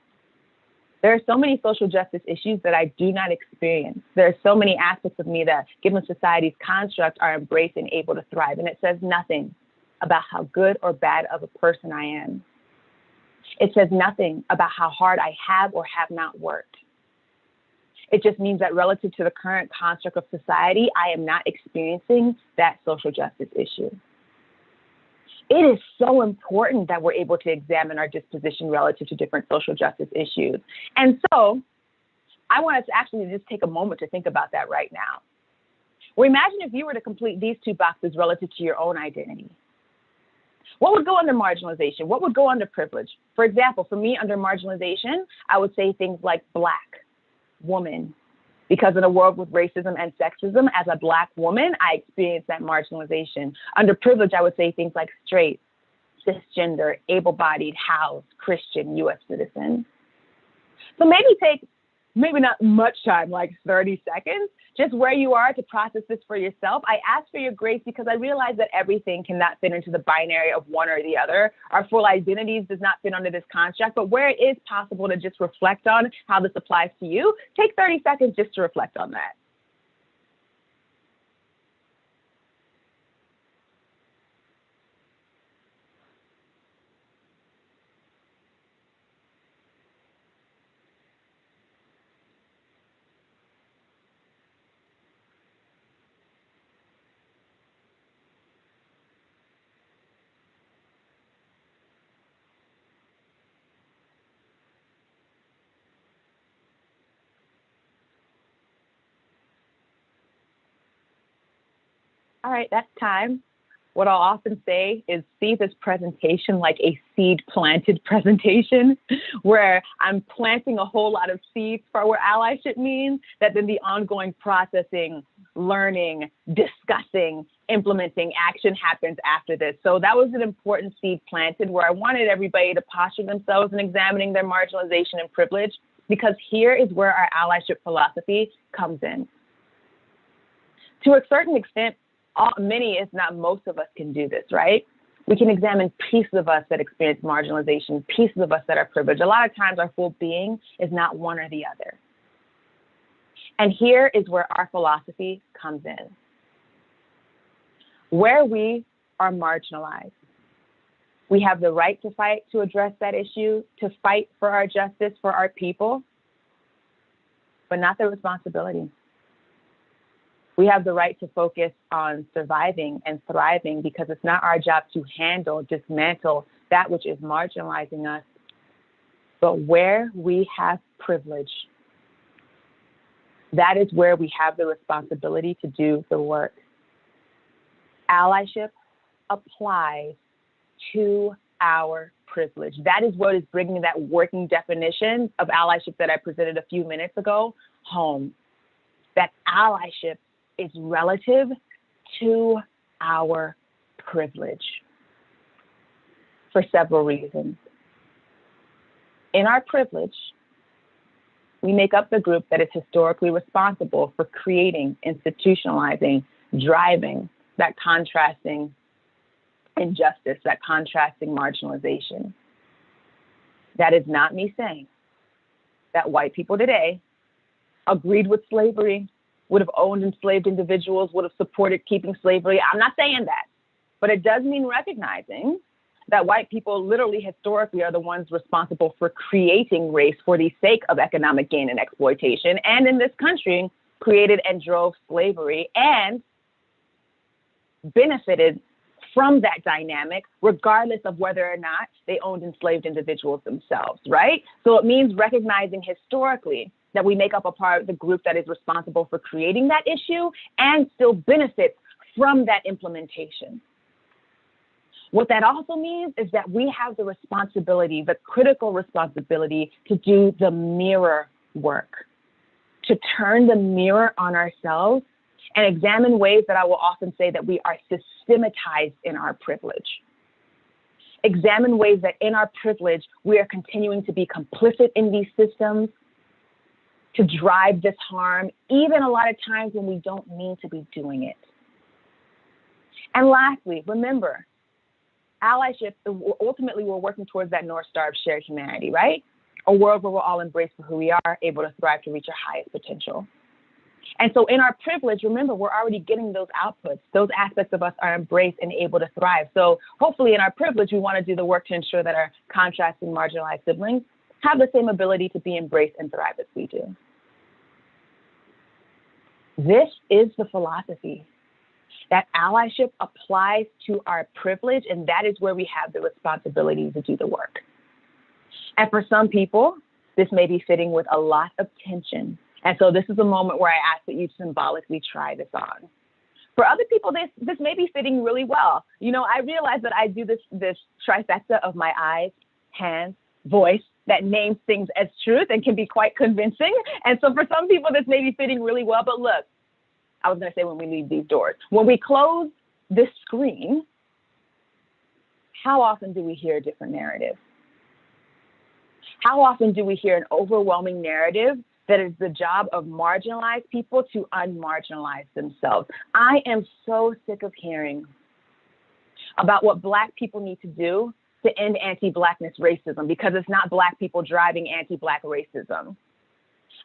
There are so many social justice issues that I do not experience. There are so many aspects of me that, given society's construct, are embraced and able to thrive. And it says nothing about how good or bad of a person I am. It says nothing about how hard I have or have not worked. It just means that relative to the current construct of society, I am not experiencing that social justice issue. It is so important that we're able to examine our disposition relative to different social justice issues. And so I want us to actually just take a moment to think about that right now. Well, imagine if you were to complete these two boxes relative to your own identity. What would go under marginalization? What would go under privilege? For example, for me, under marginalization, I would say things like Black, woman, because in a world with racism and sexism, as a Black woman, I experienced that marginalization. Under privilege, I would say things like straight, cisgender, able-bodied, housed, Christian, U.S. citizen. So maybe not much time, like 30 seconds, just where you are to process this for yourself. I ask for your grace because I realize that everything cannot fit into the binary of one or the other. Our full identities does not fit under this construct, but where it is possible to just reflect on how this applies to you, take 30 seconds just to reflect on that. all right, that's time. What I'll often say is see this presentation like a seed planted presentation, where I'm planting a whole lot of seeds for what allyship means, that then the ongoing processing, learning, discussing, implementing action happens after this. So that was an important seed planted, where I wanted everybody to posture themselves in examining their marginalization and privilege, because here is where our allyship philosophy comes in. To a certain extent, many, if not most of us, can do this, right? We can examine pieces of us that experience marginalization, pieces of us that are privileged. A lot of times our full being is not one or the other. And here is where our philosophy comes in. Where we are marginalized, we have the right to fight to address that issue, to fight for our justice, for our people, but not the responsibility. We have the right to focus on surviving and thriving, because it's not our job to handle, dismantle that which is marginalizing us. But where we have privilege, that is where we have the responsibility to do the work. Allyship applies to our privilege. That is what is bringing that working definition of allyship that I presented a few minutes ago home. That allyship is relative to our privilege for several reasons. In our privilege, we make up the group that is historically responsible for creating, institutionalizing, driving that contrasting injustice, that contrasting marginalization. That is not me saying that white people today agreed with slavery, would have owned enslaved individuals, would have supported keeping slavery. I'm not saying that, but it does mean recognizing that white people literally historically are the ones responsible for creating race for the sake of economic gain and exploitation, and in this country created and drove slavery and benefited from that dynamic, regardless of whether or not they owned enslaved individuals themselves, right? So it means recognizing historically that we make up a part of the group that is responsible for creating that issue and still benefits from that implementation. What that also means is that we have the responsibility, the critical responsibility, to do the mirror work, to turn the mirror on ourselves and examine ways that I will often say that we are systematized in our privilege. Examine ways that in our privilege, we are continuing to be complicit in these systems, to drive this harm, even a lot of times when we don't mean to be doing it. And lastly, remember, allyship, ultimately we're working towards that North Star of shared humanity, right? A world where we're all embraced for who we are, able to thrive to reach our highest potential. And so in our privilege, remember, we're already getting those outputs. Those aspects of us are embraced and able to thrive. So hopefully in our privilege, we want to do the work to ensure that our contrasting marginalized siblings have the same ability to be embraced and thrive as we do. This is the philosophy, that allyship applies to our privilege, and that is where we have the responsibility to do the work. And for some people, this may be fitting with a lot of tension. And so this is a moment where I ask that you symbolically try this on. For other people, this may be fitting really well. You know, I realize that I do this trifecta of my eyes, hands, voice, that names things as truth and can be quite convincing. And so for some people, this may be fitting really well. But look, I was going to say when we leave these doors, when we close this screen, how often do we hear a different narrative? How often do we hear an overwhelming narrative that is the job of marginalized people to unmarginalize themselves? I am so sick of hearing about what Black people need to do to end anti-Blackness racism, because it's not Black people driving anti-Black racism.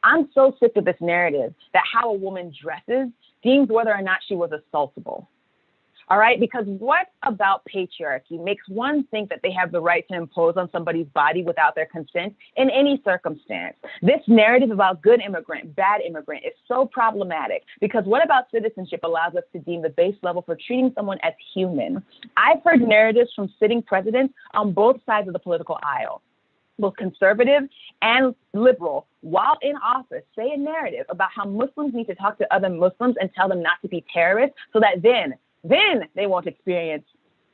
I'm so sick of this narrative that how a woman dresses deems whether or not she was assaultable. All right, because what about patriarchy makes one think that they have the right to impose on somebody's body without their consent in any circumstance? This narrative about good immigrant, bad immigrant is so problematic, because what about citizenship allows us to deem the base level for treating someone as human? I've heard narratives from sitting presidents on both sides of the political aisle, both conservative and liberal, while in office, say a narrative about how Muslims need to talk to other Muslims and tell them not to be terrorists, so that then then they won't experience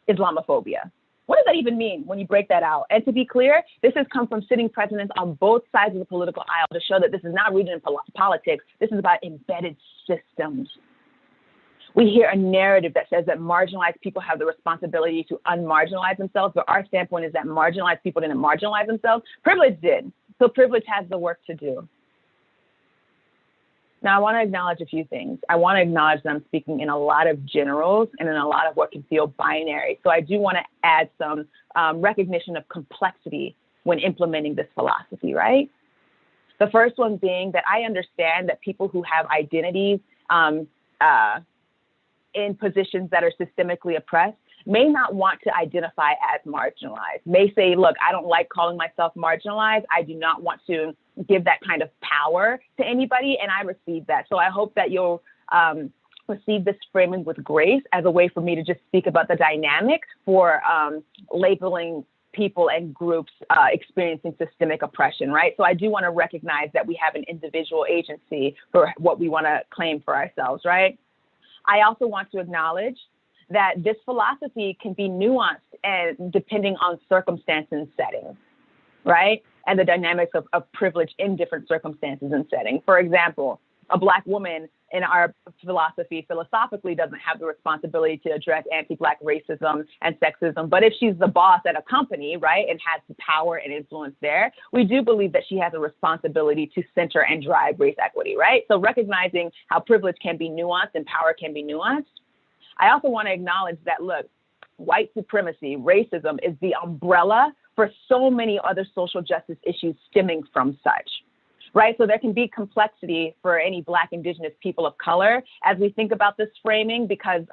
Islamophobia. What does that even mean when you break that out? And to be clear, this has come from sitting presidents on both sides of the political aisle to show that this is not rooted in politics. This is about embedded systems. We hear a narrative that says that marginalized people have the responsibility to unmarginalize themselves, but our standpoint is that marginalized people didn't marginalize themselves. Privilege did. So privilege has the work to do. Now, I want to acknowledge a few things. I want to acknowledge that I'm speaking in a lot of generals and in a lot of what can feel binary. So I do want to add some recognition of complexity when implementing this philosophy, right? The first one being that I understand that people who have identities in positions that are systemically oppressed may not want to identify as marginalized, may say, look, I don't like calling myself marginalized. I do not want to give that kind of power to anybody, and I receive that. So I hope that you'll receive this framing with grace as a way for me to just speak about the dynamic for labeling people and groups experiencing systemic oppression, right? So I do want to recognize that we have an individual agency for what we want to claim for ourselves, right? I also want to acknowledge that this philosophy can be nuanced and depending on circumstance and setting, right? And the dynamics of privilege in different circumstances and settings. For example, a Black woman in our philosophy philosophically doesn't have the responsibility to address anti-Black racism and sexism. But if she's the boss at a company, right, and has the power and influence there, we do believe that she has a responsibility to center and drive race equity, right? So recognizing how privilege can be nuanced and power can be nuanced. I also want to acknowledge that, look, white supremacy, racism is the umbrella for so many other social justice issues stemming from such, right? So there can be complexity for any Black, Indigenous people of color as we think about this framing because,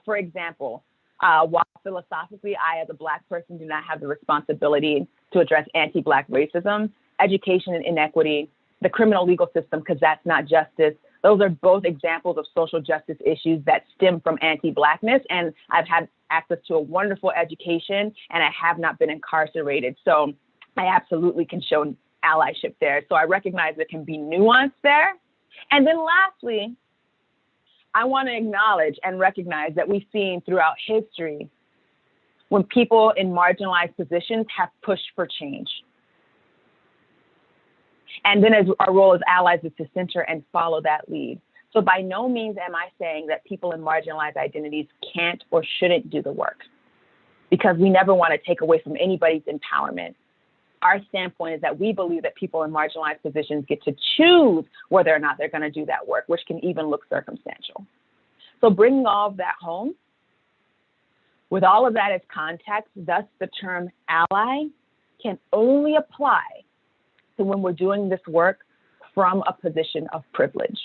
for example, while philosophically I as a Black person do not have the responsibility to address anti-Black racism, education and inequity, the criminal legal system, because that's not justice, those are both examples of social justice issues that stem from anti-Blackness. And I've had access to a wonderful education and I have not been incarcerated. So I absolutely can show allyship there. So I recognize there can be nuance there. And then lastly, I want to acknowledge and recognize that we've seen throughout history when people in marginalized positions have pushed for change. And then as our role as allies is to center and follow that lead. So by no means am I saying that people in marginalized identities can't or shouldn't do the work, because we never want to take away from anybody's empowerment. Our standpoint is that we believe that people in marginalized positions get to choose whether or not they're going to do that work, which can even look circumstantial. So bringing all of that home, with all of that as context, thus the term ally can only apply to when we're doing this work from a position of privilege.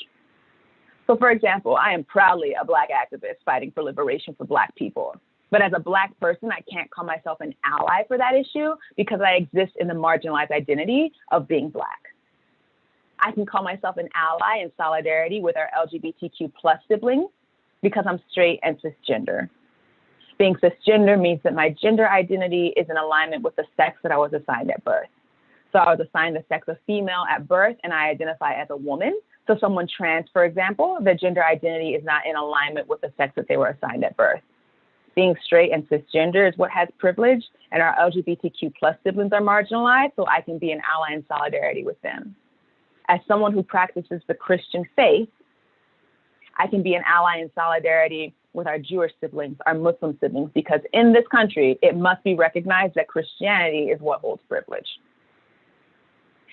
So for example, I am proudly a Black activist fighting for liberation for Black people. But as a Black person, I can't call myself an ally for that issue because I exist in the marginalized identity of being Black. I can call myself an ally in solidarity with our LGBTQ+ siblings because I'm straight and cisgender. Being cisgender means that my gender identity is in alignment with the sex that I was assigned at birth. So I was assigned the sex of female at birth and I identify as a woman. So someone trans, for example, their gender identity is not in alignment with the sex that they were assigned at birth. Being straight and cisgender is what has privilege, and our LGBTQ+ siblings are marginalized, so I can be an ally in solidarity with them. As someone who practices the Christian faith, I can be an ally in solidarity with our Jewish siblings, our Muslim siblings, because in this country, it must be recognized that Christianity is what holds privilege.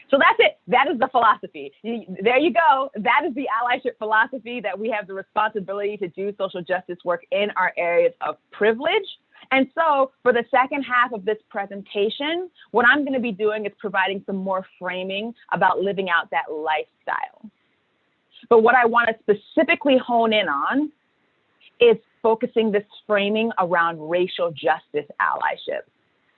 So that's it. That is the philosophy. There you go. That is the allyship philosophy, that we have the responsibility to do social justice work in our areas of privilege. And so for the second half of this presentation, what I'm going to be doing is providing some more framing about living out that lifestyle. But what I want to specifically hone in on is focusing this framing around racial justice allyship.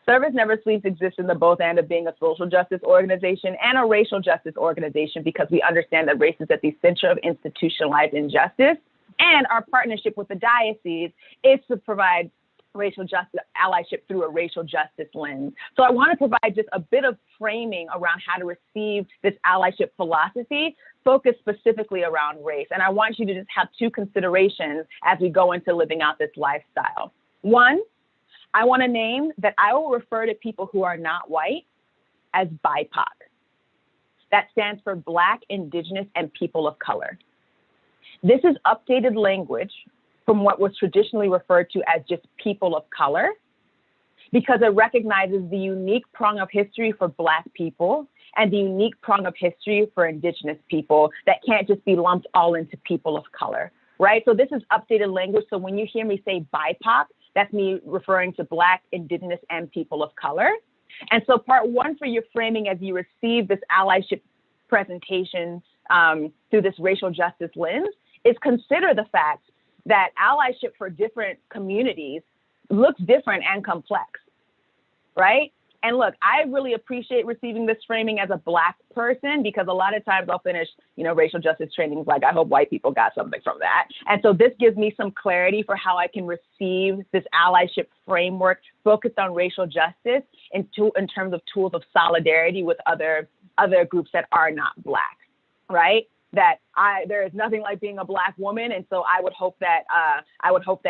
Service Never Sleeps exists in the both end of being a social justice organization and a racial justice organization because we understand that race is at the center of institutionalized injustice. And our partnership with the diocese is to provide racial justice, allyship through a racial justice lens. So I want to provide just a bit of framing around how to receive this allyship philosophy focused specifically around race. And I want you to just have two considerations as we go into living out this lifestyle. One, I want to name that I will refer to people who are not white as BIPOC. That stands for Black, Indigenous, and People of Color. This is updated language from what was traditionally referred to as just people of color, because it recognizes the unique prong of history for Black people and the unique prong of history for Indigenous people that can't just be lumped all into people of color, right? So this is updated language. So when you hear me say BIPOC, that's me referring to Black, Indigenous, and People of Color. And so part one for your framing as you receive this allyship presentation through this racial justice lens is consider the fact that allyship for different communities looks different and complex, right? And look, I really appreciate receiving this framing as a Black person, because a lot of times I'll finish, racial justice trainings like, I hope white people got something from that. And so this gives me some clarity for how I can receive this allyship framework focused on racial justice in terms of tools of solidarity with other groups that are not Black, right? There is nothing like being a Black woman, and so I would hope that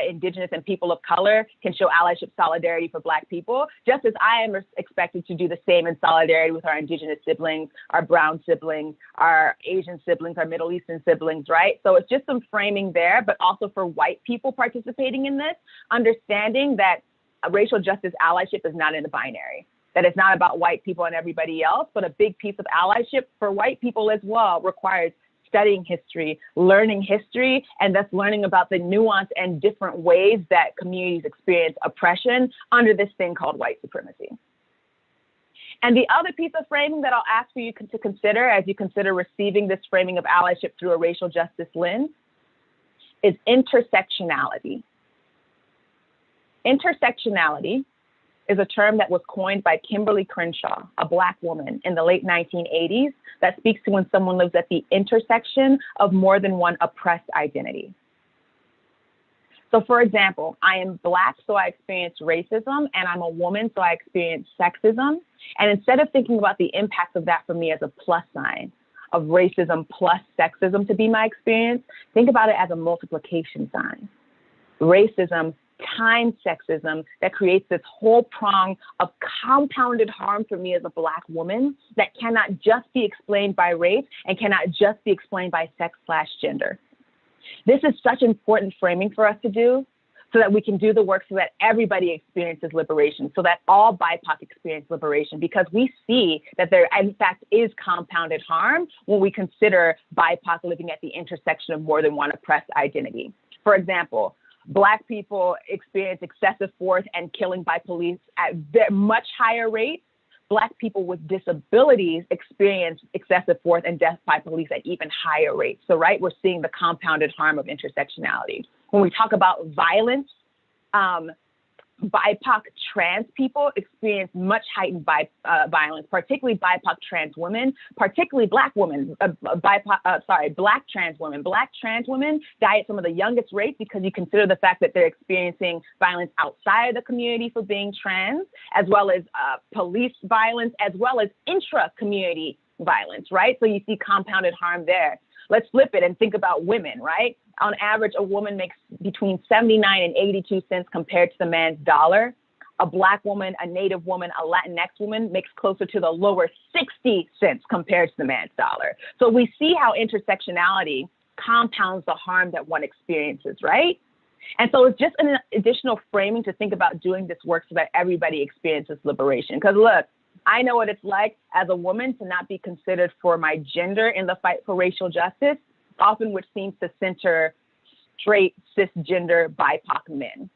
Indigenous and people of color can show allyship solidarity for Black people, just as I am expected to do the same in solidarity with our Indigenous siblings, our Brown siblings, our Asian siblings, our Middle Eastern siblings, right? So it's just some framing there, but also for white people participating in this, understanding that racial justice allyship is not in the binary. That it's not about white people and everybody else, but a big piece of allyship for white people as well requires studying history, learning history, and thus learning about the nuance and different ways that communities experience oppression under this thing called white supremacy. And the other piece of framing that I'll ask for you to consider as you consider receiving this framing of allyship through a racial justice lens is intersectionality. Intersectionality is a term that was coined by Kimberly Crenshaw, a Black woman in the late 1980s, that speaks to when someone lives at the intersection of more than one oppressed identity. So for example, I am Black, so I experience racism, and I'm a woman, so I experience sexism. And instead of thinking about the impacts of that for me as a plus sign of racism plus sexism to be my experience, think about it as a multiplication sign. Racism times sexism that creates this whole prong of compounded harm for me as a Black woman that cannot just be explained by race and cannot just be explained by sex/gender. This is such important framing for us to do so that we can do the work so that everybody experiences liberation, so that all BIPOC experience liberation, because we see that there, in fact, is compounded harm when we consider BIPOC living at the intersection of more than one oppressed identity. For example, Black people experience excessive force and killing by police at much higher rates. Black people with disabilities experience excessive force and death by police at even higher rates. So, right, we're seeing the compounded harm of intersectionality. When we talk about violence, BIPOC trans people experience much heightened violence, particularly BIPOC trans women, particularly Black women, Black trans women. Black trans women die at some of the youngest rates because you consider the fact that they're experiencing violence outside of the community for being trans, as well as police violence, as well as intra-community violence, right? So you see compounded harm there. Let's flip it and think about women, right? On average, a woman makes between 79 and 82 cents compared to the man's dollar. A Black woman, a Native woman, a Latinx woman makes closer to the lower 60 cents compared to the man's dollar. So we see how intersectionality compounds the harm that one experiences, right? And so it's just an additional framing to think about doing this work so that everybody experiences liberation. Because look, I know what it's like as a woman to not be considered for my gender in the fight for racial justice, often which seems to center straight, cisgender, BIPOC men.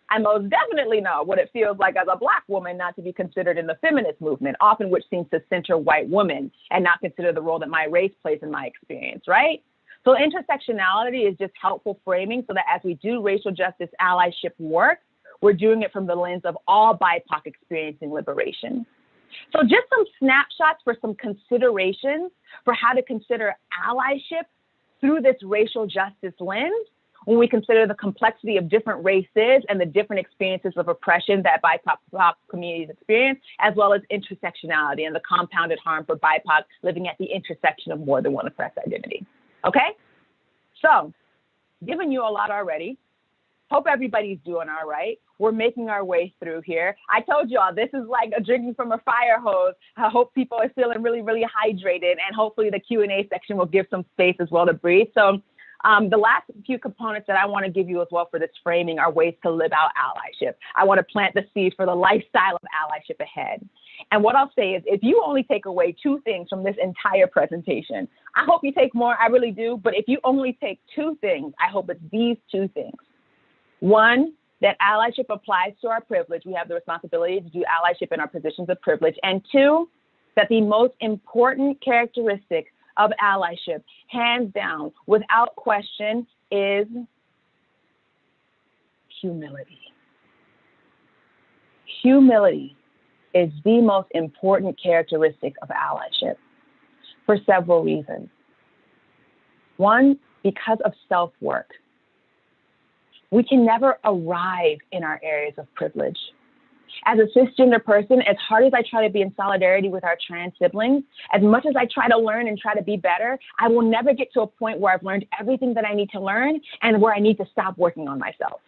I most definitely know what it feels like as a Black woman not to be considered in the feminist movement, often which seems to center white women and not consider the role that my race plays in my experience, right? So intersectionality is just helpful framing so that as we do racial justice allyship work, we're doing it from the lens of all BIPOC experiencing liberation. So just some snapshots for some considerations for how to consider allyship through this racial justice lens when we consider the complexity of different races and the different experiences of oppression that BIPOC communities experience, as well as intersectionality and the compounded harm for BIPOC living at the intersection of more than one oppressed identity. Okay? So, given you a lot already, hope everybody's doing all right. We're making our way through here. I told y'all, this is like a drinking from a fire hose. I hope people are feeling really, really hydrated, and hopefully the Q&A section will give some space as well to breathe. So the last few components that I want to give you as well for this framing are ways to live out allyship. I want to plant the seed for the lifestyle of allyship ahead. And what I'll say is, if you only take away 2 things from this entire presentation, I hope you take more, I really do, but if you only take 2 things, I hope it's these 2 things. 1, that allyship applies to our privilege. We have the responsibility to do allyship in our positions of privilege. And 2, that the most important characteristic of allyship, hands down, without question, is humility. Humility is the most important characteristic of allyship for several reasons. 1, because of self-work. We can never arrive in our areas of privilege. As a cisgender person, as hard as I try to be in solidarity with our trans siblings, as much as I try to learn and try to be better, I will never get to a point where I've learned everything that I need to learn and where I need to stop working on myself.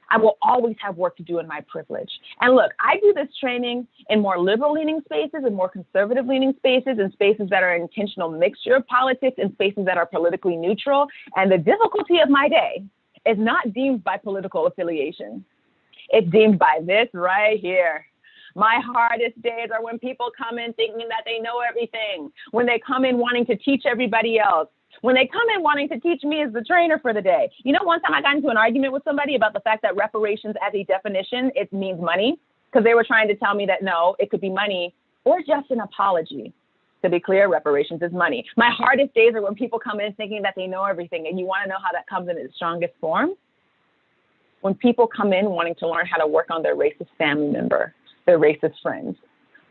I will always have work to do in my privilege. And look, I do this training in more liberal-leaning spaces and more conservative-leaning spaces, and spaces that are an intentional mixture of politics, and spaces that are politically neutral. And the difficulty of my day is not deemed by political affiliation. It's deemed by this right here. My hardest days are when people come in thinking that they know everything, when they come in wanting to teach everybody else, when they come in wanting to teach me as the trainer for the day. You know, one time I got into an argument with somebody about the fact that reparations as a definition, it means money, because they were trying to tell me that no, it could be money or just an apology. To be clear, reparations is money. My hardest days are when people come in thinking that they know everything. And you want to know how that comes in its strongest form? When people come in wanting to learn how to work on their racist family member, their racist friends.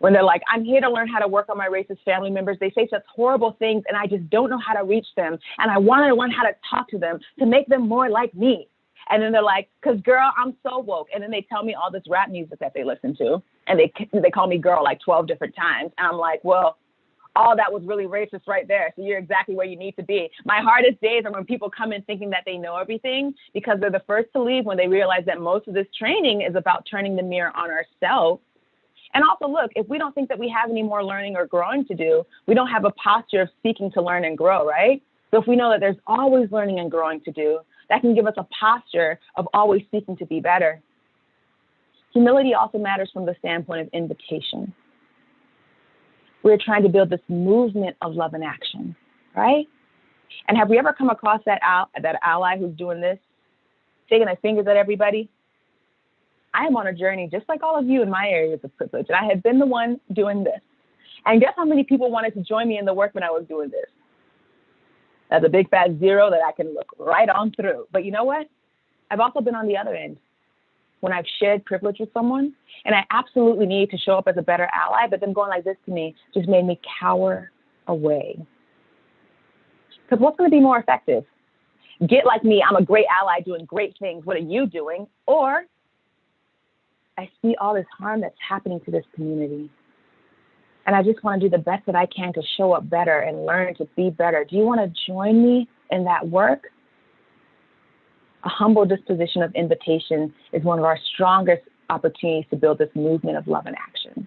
When they're like, I'm here to learn how to work on my racist family members. They say such horrible things and I just don't know how to reach them. And I want to learn how to talk to them to make them more like me. And then they're like, because girl, I'm so woke. And then they tell me all this rap music that they listen to. And they call me girl like 12 different times. And I'm like, well, all that was really racist right there. So you're exactly where you need to be. My hardest days are when people come in thinking that they know everything, because they're the first to leave when they realize that most of this training is about turning the mirror on ourselves. And also, look, if we don't think that we have any more learning or growing to do, we don't have a posture of seeking to learn and grow, right? So if we know that there's always learning and growing to do, that can give us a posture of always seeking to be better. Humility also matters from the standpoint of invitation. We're trying to build this movement of love and action, right? And have we ever come across that ally who's doing this, shaking their fingers at everybody? I am on a journey just like all of you in my areas of privilege, and I have been the one doing this. And guess how many people wanted to join me in the work when I was doing this? That's a big fat 0 that I can look right on through. But you know what? I've also been on the other end, when I've shared privilege with someone and I absolutely need to show up as a better ally, but them going like this to me just made me cower away. Because what's going to be more effective? Get like me, I'm a great ally doing great things. What are you doing? Or I see all this harm that's happening to this community. And I just want to do the best that I can to show up better and learn to be better. Do you want to join me in that work? A humble disposition of invitation is one of our strongest opportunities to build this movement of love and action.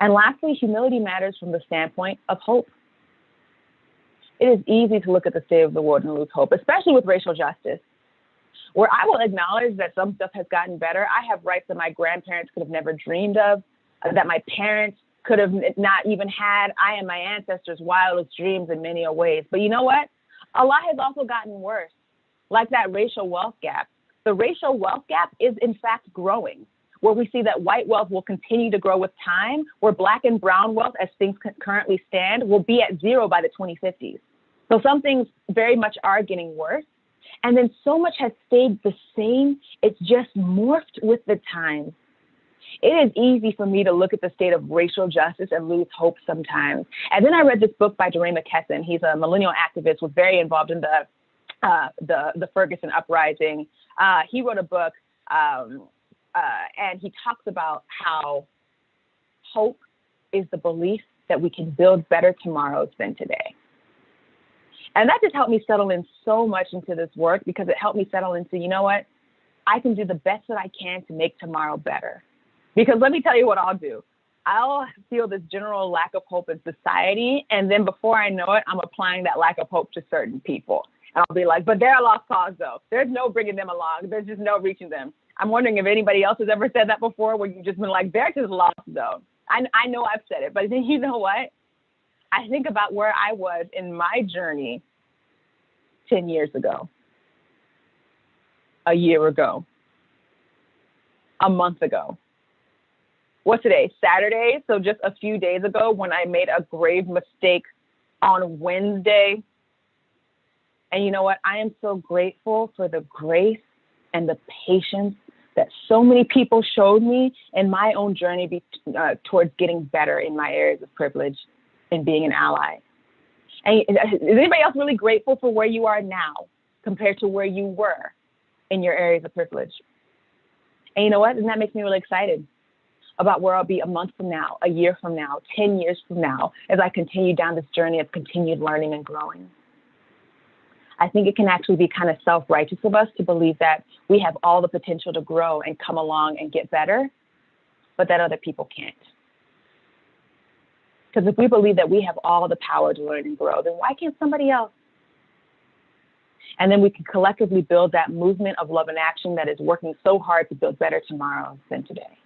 And lastly, humility matters from the standpoint of hope. It is easy to look at the state of the world and lose hope, especially with racial justice. Where I will acknowledge that some stuff has gotten better, I have rights that my grandparents could have never dreamed of, that my parents could have not even had. I am my ancestors' wildest dreams in many ways. But you know what? A lot has also gotten worse. Like that racial wealth gap. The racial wealth gap is in fact growing, where we see that white wealth will continue to grow with time, where Black and brown wealth, as things currently stand, will be at 0 by the 2050s. So some things very much are getting worse. And then so much has stayed the same. It's just morphed with the times. It is easy for me to look at the state of racial justice and lose hope sometimes. And then I read this book by DeRay McKesson. He's a millennial activist, was very involved in the the Ferguson uprising. He wrote a book, and he talks about how hope is the belief that we can build better tomorrows than today. And that just helped me settle in so much into this work, because it helped me settle into, you know what, I can do the best that I can to make tomorrow better. Because let me tell you what I'll do. I'll feel this general lack of hope in society, and then before I know it, I'm applying that lack of hope to certain people. And I'll be like, but they're a lost cause though. There's no bringing them along. There's just no reaching them. I'm wondering if anybody else has ever said that before, where you've just been like, they're just lost though. I know I've said it, but then you know what? I think about where I was in my journey 10 years ago, a year ago, a month ago. What's today? Saturday. So just a few days ago, when I made a grave mistake on Wednesday. And you know what? I am so grateful for the grace and the patience that so many people showed me in my own journey towards getting better in my areas of privilege and being an ally. And is anybody else really grateful for where you are now compared to where you were in your areas of privilege? And you know what? And that makes me really excited about where I'll be a month from now, a year from now, 10 years from now, as I continue down this journey of continued learning and growing. I think it can actually be kind of self-righteous of us to believe that we have all the potential to grow and come along and get better, but that other people can't. Because if we believe that we have all the power to learn and grow, then why can't somebody else? And then we can collectively build that movement of love and action that is working so hard to build better tomorrows than today.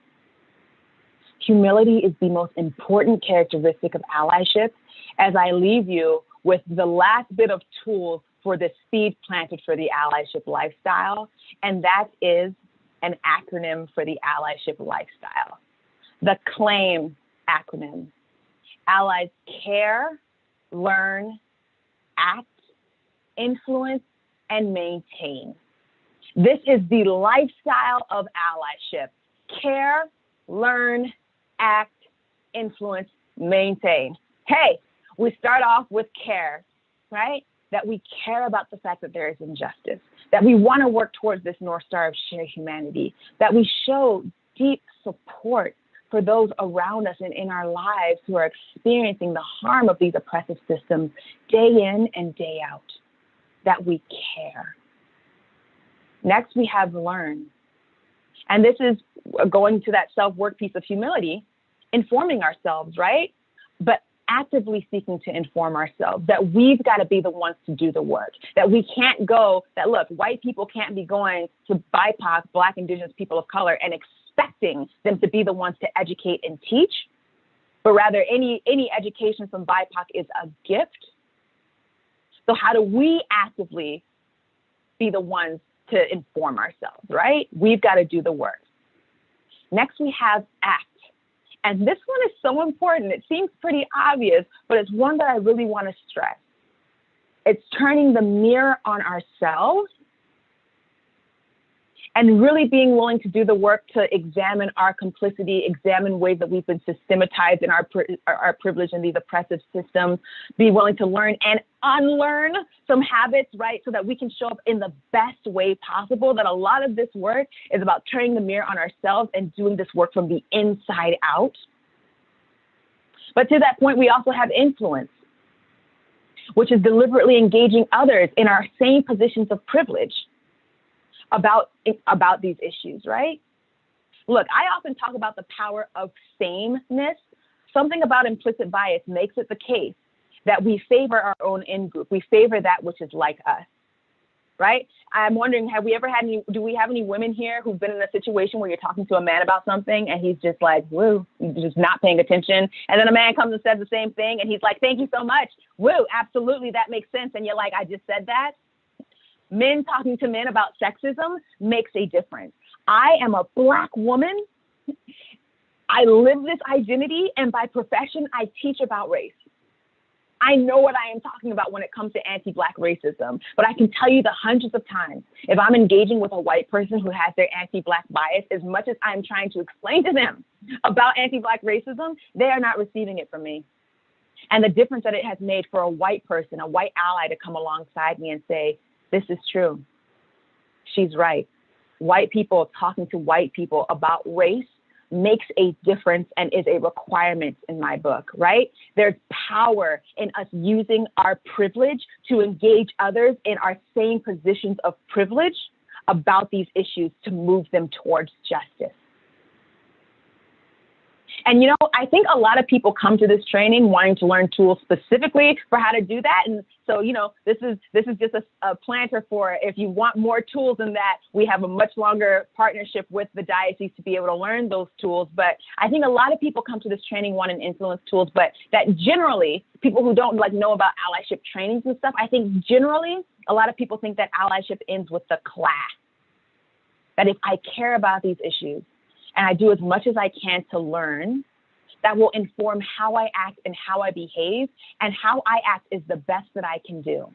Humility is the most important characteristic of allyship, as I leave you with the last bit of tools for the seed planted for the allyship lifestyle, and that is an acronym for the allyship lifestyle. The CLAIM acronym. Allies care, learn, act, influence, and maintain. This is the lifestyle of allyship. Care, learn, act, influence, maintain. Hey, we start off with care, right? That we care about the fact that there is injustice, that we want to work towards this North Star of shared humanity, that we show deep support for those around us and in our lives who are experiencing the harm of these oppressive systems day in and day out, that we care. Next, we have learn. And this is going to that self-work piece of humility, informing ourselves, right? But actively seeking to inform ourselves, that we've got to be the ones to do the work, that we can't go, that look, white people can't be going to BIPOC, Black, Indigenous people of color, and expecting them to be the ones to educate and teach, but rather any education from BIPOC is a gift. So how do we actively be the ones to inform ourselves, right? We've got to do the work. Next, we have act. And this one is so important. It seems pretty obvious, but it's one that I really want to stress. It's turning the mirror on ourselves and really being willing to do the work to examine our complicity, examine ways that we've been systematized in our privilege in these oppressive systems, be willing to learn and unlearn some habits, right? So that we can show up in the best way possible. That a lot of this work is about turning the mirror on ourselves and doing this work from the inside out. But to that point, we also have influence, which is deliberately engaging others in our same positions of privilege about these issues, right? Look, I often talk about the power of sameness. Something about implicit bias makes it the case that we favor our own in-group. We favor that which is like us, right? I'm wondering, do we have any women here who've been in a situation where you're talking to a man about something and he's just like, woo, just not paying attention. And then a man comes and says the same thing and he's like, thank you so much. Woo, absolutely, that makes sense. And you're like, I just said that. Men talking to men about sexism makes a difference. I am a Black woman. I live this identity, and by profession, I teach about race. I know what I am talking about when it comes to anti-Black racism, but I can tell you the hundreds of times, if I'm engaging with a white person who has their anti-Black bias, as much as I'm trying to explain to them about anti-Black racism, they are not receiving it from me. And the difference that it has made for a white person, a white ally, to come alongside me and say, This is true. She's right. White people talking to white people about race makes a difference and is a requirement in my book, right? There's power in us using our privilege to engage others in our same positions of privilege about these issues to move them towards justice. And, you know, I think a lot of people come to this training wanting to learn tools specifically for how to do that. And so, you know, this is just a planter for if you want more tools than that, we have a much longer partnership with the diocese to be able to learn those tools. But I think a lot of people come to this training wanting influence tools, but that generally people who don't like know about allyship trainings and stuff, I think generally a lot of people think that allyship ends with the class. That if I care about these issues, and I do as much as I can to learn, that will inform how I act and how I behave, and how I act is the best that I can do.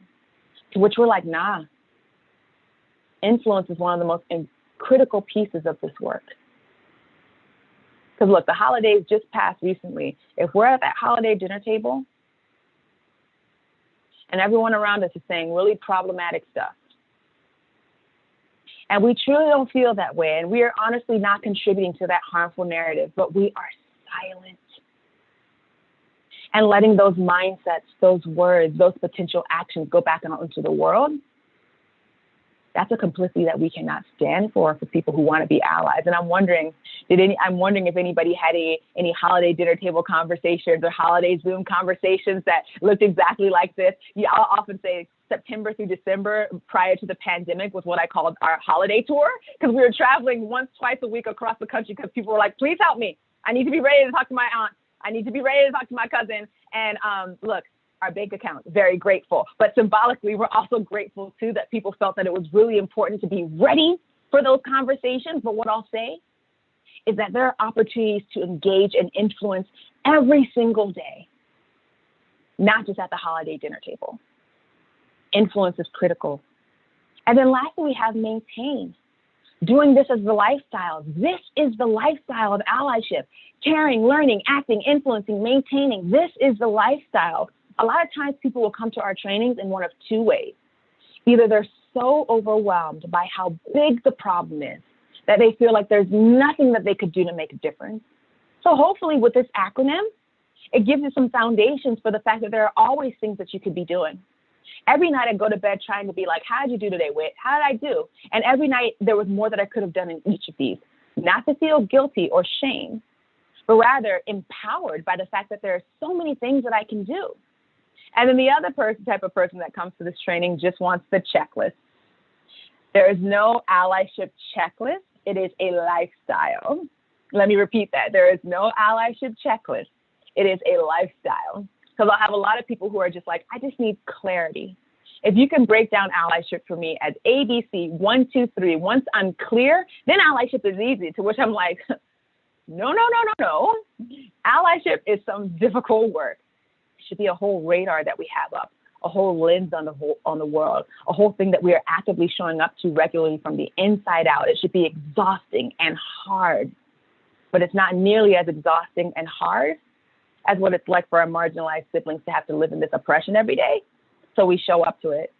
To which we're like, nah. Influence is one of the most critical pieces of this work. Because look, the holidays just passed recently. If we're at that holiday dinner table, and everyone around us is saying really problematic stuff, and we truly don't feel that way, and we are honestly not contributing to that harmful narrative, but we are silent. And letting those mindsets, those words, those potential actions go back out into the world, that's a complicity that we cannot stand for people who want to be allies. And I'm wondering if anybody had any holiday dinner table conversations or holiday Zoom conversations that looked exactly like this. Yeah, I'll often say September through December prior to the pandemic was what I called our holiday tour, because we were traveling once, twice a week across the country because people were like, please help me. I need to be ready to talk to my aunt. I need to be ready to talk to my cousin. And look, our bank account, very grateful. But symbolically, we're also grateful, too, that people felt that it was really important to be ready for those conversations. But what I'll say is that there are opportunities to engage and influence every single day, not just at the holiday dinner table. Influence is critical. And then lastly, we have maintain. Doing this as the lifestyle. This is the lifestyle of allyship. Caring, learning, acting, influencing, maintaining. This is the lifestyle. A lot of times people will come to our trainings in one of two ways. Either they're so overwhelmed by how big the problem is that they feel like there's nothing that they could do to make a difference. So hopefully with this acronym, it gives you some foundations for the fact that there are always things that you could be doing. Every night I go to bed trying to be like, how did you do today, Whit? How did I do? And every night there was more that I could have done in each of these. Not to feel guilty or shame, but rather empowered by the fact that there are so many things that I can do. And then the other type of person that comes to this training just wants the checklist. There is no allyship checklist. It is a lifestyle. Let me repeat that. There is no allyship checklist. It is a lifestyle. Because I'll have a lot of people who are just like, I just need clarity. If you can break down allyship for me as ABC, 1, 2, 3, once I'm clear, then allyship is easy, to which I'm like, no. Allyship is some difficult work. It should be a whole radar that we have up, a whole lens on the world, a whole thing that we are actively showing up to regularly from the inside out. It should be exhausting and hard, but it's not nearly as exhausting and hard as what it's like for our marginalized siblings to have to live in this oppression every day. So we show up to it.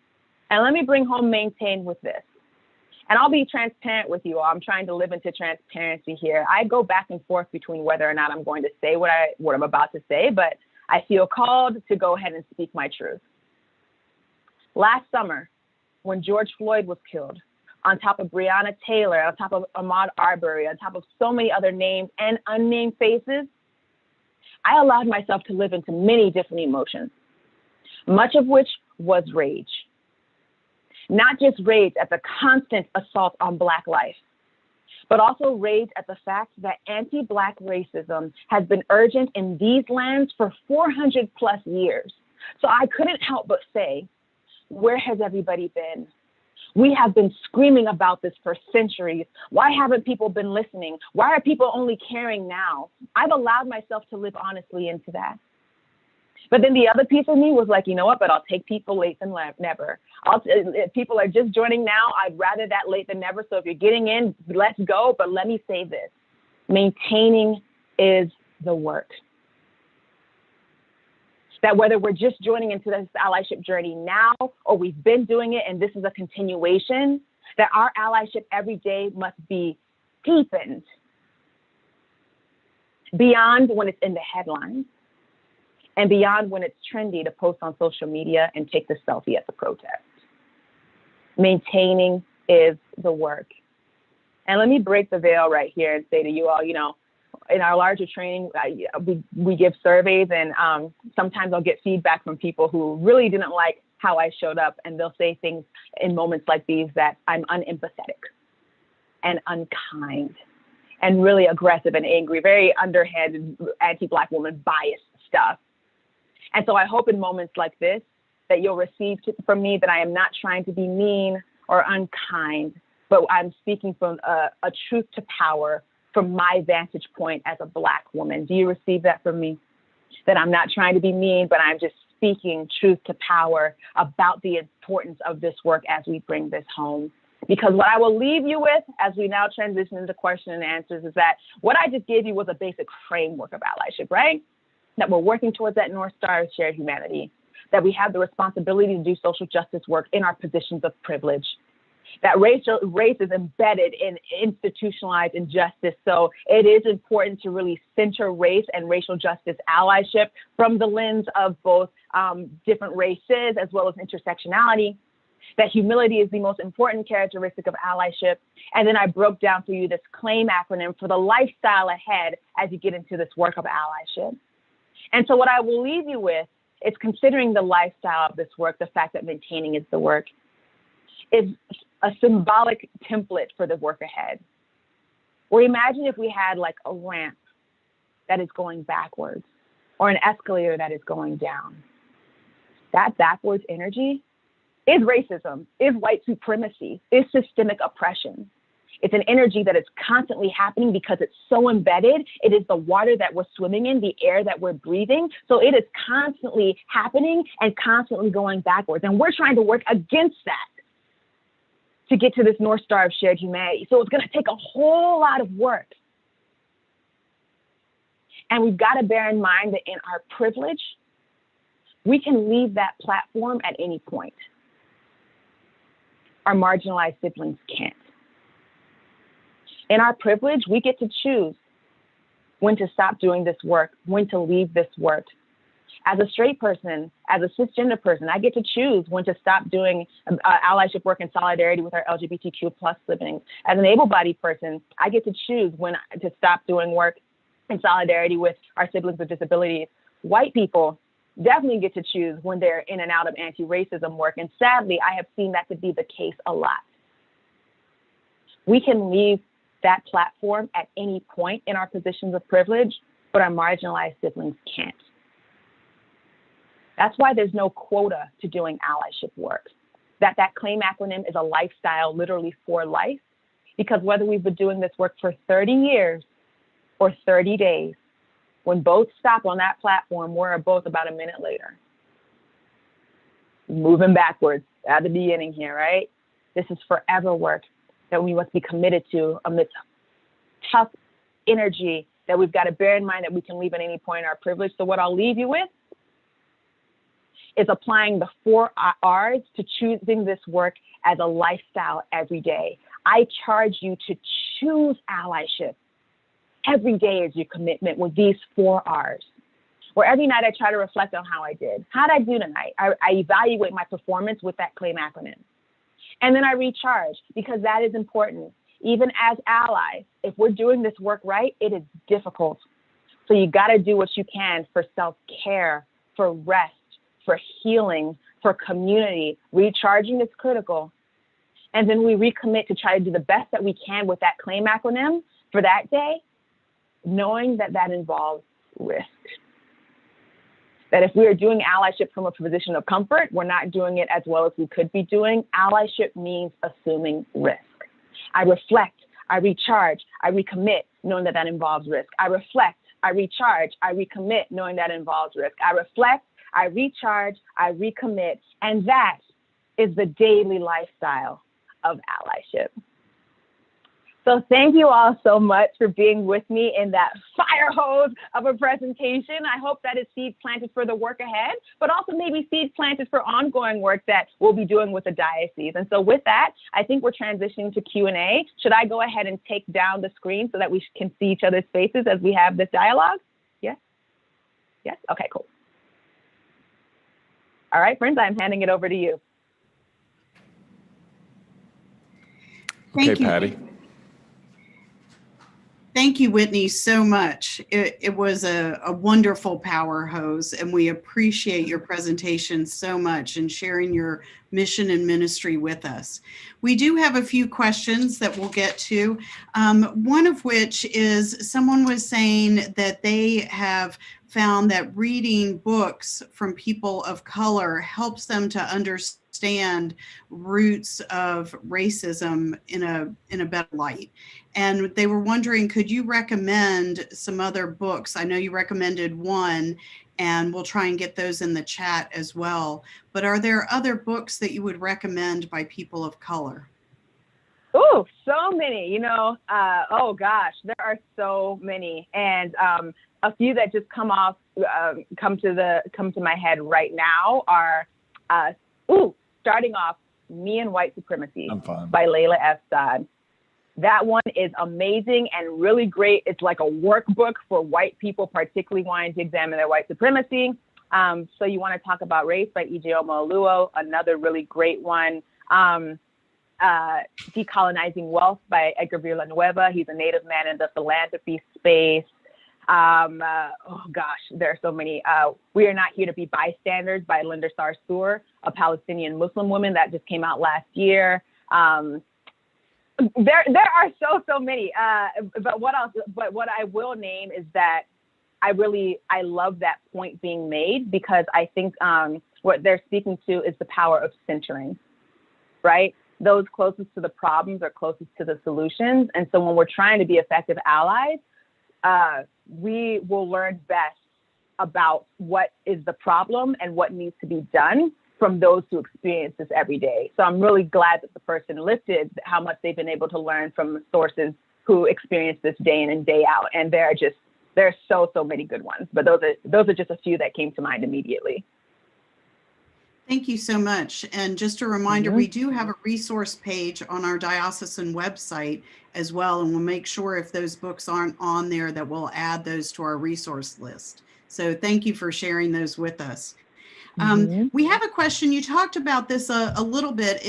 And let me bring home maintain with this. And I'll be transparent with you all. I'm trying to live into transparency here. I go back and forth between whether or not I'm going to say what I'm about to say, but I feel called to go ahead and speak my truth. Last summer, when George Floyd was killed, on top of Breonna Taylor, on top of Ahmaud Arbery, on top of so many other named and unnamed faces, I allowed myself to live into many different emotions, much of which was rage. Not just rage at the constant assault on Black life, but also rage at the fact that anti-Black racism has been urgent in these lands for 400 plus years. So I couldn't help but say, where has everybody been? We have been screaming about this for centuries. Why haven't people been listening? Why are people only caring now? I've allowed myself to live honestly into that. But then the other piece of me was like, you know what, but I'll take people late than never. If people are just joining now, I'd rather that late than never. So if you're getting in, let's go. But let me say this, maintaining is the work. That whether we're just joining into this allyship journey now, or we've been doing it and this is a continuation, that our allyship every day must be deepened beyond when it's in the headlines and beyond when it's trendy to post on social media and take the selfie at the protest. Maintaining is the work. And let me break the veil right here and say to you all, you know, in our larger training, we give surveys, and sometimes I'll get feedback from people who really didn't like how I showed up, and they'll say things in moments like these that I'm unempathetic and unkind and really aggressive and angry, very underhanded, anti-Black woman biased stuff. And so I hope in moments like this that you'll receive from me that I am not trying to be mean or unkind, but I'm speaking from a truth to power from my vantage point as a Black woman. Do you receive that from me? That I'm not trying to be mean, but I'm just speaking truth to power about the importance of this work as we bring this home. Because what I will leave you with as we now transition into question and answers is that what I just gave you was a basic framework of allyship, right? That we're working towards that North Star of shared humanity, that we have the responsibility to do social justice work in our positions of privilege, that race is embedded in institutionalized injustice. So it is important to really center race and racial justice allyship from the lens of both different races as well as intersectionality, that humility is the most important characteristic of allyship. And then I broke down for you this CLAIM acronym for the lifestyle ahead as you get into this work of allyship. And so what I will leave you with is considering the lifestyle of this work, the fact that maintaining is the work, is a symbolic template for the work ahead. Or imagine if we had like a ramp that is going backwards or an escalator that is going down. That backwards energy is racism, is white supremacy, is systemic oppression. It's an energy that is constantly happening because it's so embedded. It is the water that we're swimming in, the air that we're breathing. So it is constantly happening and constantly going backwards. And we're trying to work against that to get to this North Star of shared humanity. So it's going to take a whole lot of work. And we've got to bear in mind that in our privilege, we can leave that platform at any point. Our marginalized siblings can't. In our privilege, we get to choose when to stop doing this work, when to leave this work. As a straight person, as a cisgender person, I get to choose when to stop doing allyship work in solidarity with our LGBTQ+ siblings. As an able-bodied person, I get to choose when to stop doing work in solidarity with our siblings with disabilities. White people definitely get to choose when they're in and out of anti-racism work. And sadly, I have seen that to be the case a lot. We can leave that platform at any point in our positions of privilege, but our marginalized siblings can't. That's why there's no quota to doing allyship work. That CLAIM acronym is a lifestyle, literally for life, because whether we've been doing this work for 30 years or 30 days, when both stop on that platform, we're both about a minute later. Moving backwards at the beginning here, right? This is forever work that we must be committed to amidst tough energy that we've got to bear in mind that we can leave at any point in our privilege. So what I'll leave you with is applying the 4 R's to choosing this work as a lifestyle every day. I charge you to choose allyship every day as your commitment with these 4 R's. Where every night I try to reflect on how I did. How did I do tonight? I evaluate my performance with that CLAIM acronym. And then I recharge, because that is important. Even as allies, if we're doing this work right, it is difficult. So you got to do what you can for self-care, for rest, for healing, for community. Recharging is critical. And then we recommit to try to do the best that we can with that CLAIM acronym for that day, knowing that that involves risk. That if we are doing allyship from a position of comfort, we're not doing it as well as we could be doing. Allyship means assuming risk. I reflect, I recharge, I recommit, knowing that that involves risk. I reflect, I recharge, I recommit, knowing that involves risk. I reflect, I recharge, I recommit, and that is the daily lifestyle of allyship. So thank you all so much for being with me in that fire hose of a presentation. I hope that is seeds planted for the work ahead, but also maybe seeds planted for ongoing work that we'll be doing with the diocese. And so with that, I think we're transitioning to Q&A. Should I go ahead and take down the screen so that we can see each other's faces as we have this dialogue? Yes? Yes? Okay, cool. All right, friends, I'm handing it over to you. Okay, Thank you. Patty. Thank you, Whitney, so much. It was a wonderful power hose, and we appreciate your presentation so much and sharing your mission and ministry with us. We do have a few questions that we'll get to, one of which is someone was saying that they have found that reading books from people of color helps them to understand roots of racism in a better light. And they were wondering, could you recommend some other books? I know you recommended one, and we'll try and get those in the chat as well. But are there other books that you would recommend by people of color? Oh, so many, you know, oh gosh, there are so many. And a few that just come to my head right now are, starting off, Me and White Supremacy by Layla F. Saad. That one is amazing and really great. It's like a workbook for white people, particularly wanting to examine their white supremacy. So you want to talk about race by Ijeoma Oluo, another really great one. Decolonizing Wealth by Edgar Villanueva. He's a Native man in the philanthropy space. Oh gosh, there are so many. We Are Not Here to Be Bystanders by Linda Sarsour, a Palestinian Muslim woman, that just came out last year. There are so many. But what I will name is that I love that point being made, because I think what they're speaking to is the power of centering, right? Those closest to the problems are closest to the solutions. And so when we're trying to be effective allies, we will learn best about what is the problem and what needs to be done from those who experience this every day. So I'm really glad that the person listed how much they've been able to learn from sources who experience this day in and day out. And there are so many good ones, but those are just a few that came to mind immediately. Thank you so much. And just a reminder, we do have a resource page on our diocesan website as well, and we'll make sure if those books aren't on there that we'll add those to our resource list. So thank you for sharing those with us. We have a question. You talked about this a little bit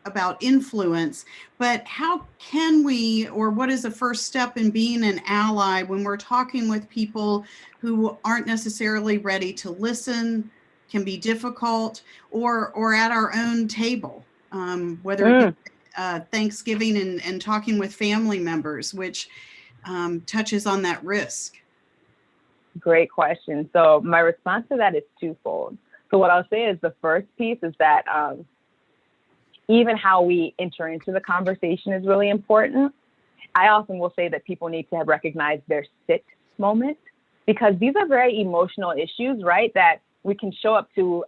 about influence, but how can we, or what is the first step in being an ally when we're talking with people who aren't necessarily ready to listen, can be difficult, or at our own table, whether it be Thanksgiving and talking with family members, which touches on that risk? Great question. So my response to that is twofold. So what I'll say is the first piece is that even how we enter into the conversation is really important. I often will say that people need to have recognized their sit moment, because these are very emotional issues, right? That we can show up to.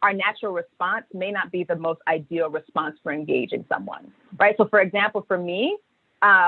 Our natural response may not be the most ideal response for engaging someone, right? So for example, for me,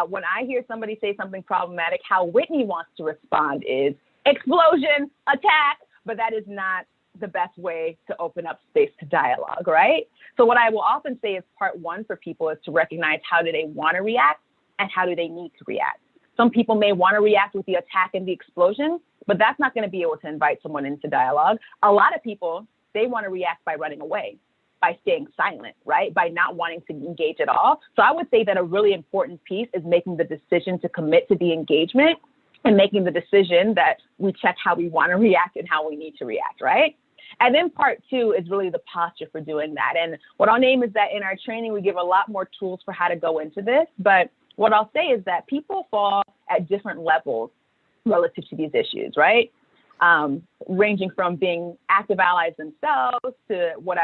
when I hear somebody say something problematic, how Whitney wants to respond is explosion, attack, but that is not the best way to open up space to dialogue, right? So what I will often say is part one for people is to recognize how do they want to react and how do they need to react. Some people may want to react with the attack and the explosion, but that's not going to be able to invite someone into dialogue. A lot of people, they want to react by running away, by staying silent, right? By not wanting to engage at all. So I would say that a really important piece is making the decision to commit to the engagement and making the decision that we check how we want to react and how we need to react, right? And then part two is really the posture for doing that. And what I'll name is that in our training, we give a lot more tools for how to go into this. But what I'll say is that people fall at different levels relative to these issues, right? Ranging from being active allies themselves to what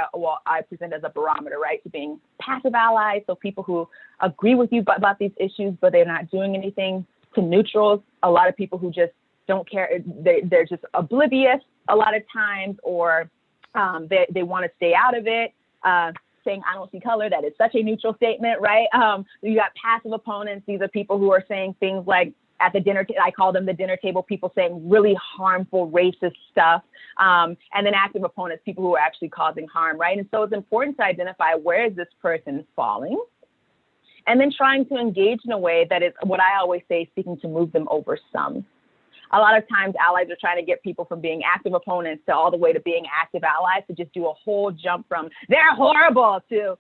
I present as a barometer, right? To being passive allies, so people who agree with you about these issues, but they're not doing anything, to neutrals, a lot of people who just don't care. They're just oblivious a lot of times, or they want to stay out of it. saying, I don't see color. That is such a neutral statement, right? You got passive opponents. These are people who are saying things like, at the dinner, I call them the dinner table people, saying really harmful, racist stuff. And then active opponents, people who are actually causing harm, right? And so it's important to identify, where is this person falling? And then trying to engage in a way that is, what I always say, seeking to move them over some. A lot of times allies are trying to get people from being active opponents to all the way to being active allies, to just do a whole jump from they're horrible to,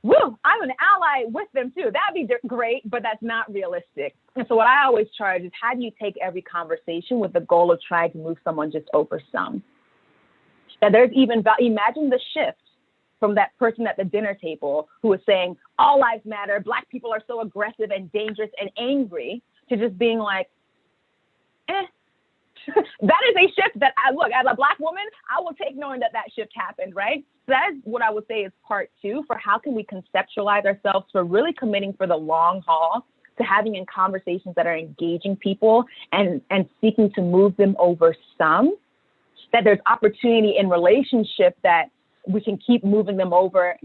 woo, I'm an ally with them too. That'd be great, but that's not realistic. And so what I always charge is, how do you take every conversation with the goal of trying to move someone just over some? That there's even, imagine the shift from that person at the dinner table who is saying, all lives matter, Black people are so aggressive and dangerous and angry, to just being like, that is a shift that look, as a Black woman, I will take knowing that that shift happened, right? So that is what I would say is part 2 for how can we conceptualize ourselves for really committing for the long haul to having in conversations that are engaging people and seeking to move them over some, that there's opportunity in relationship that we can keep moving them over,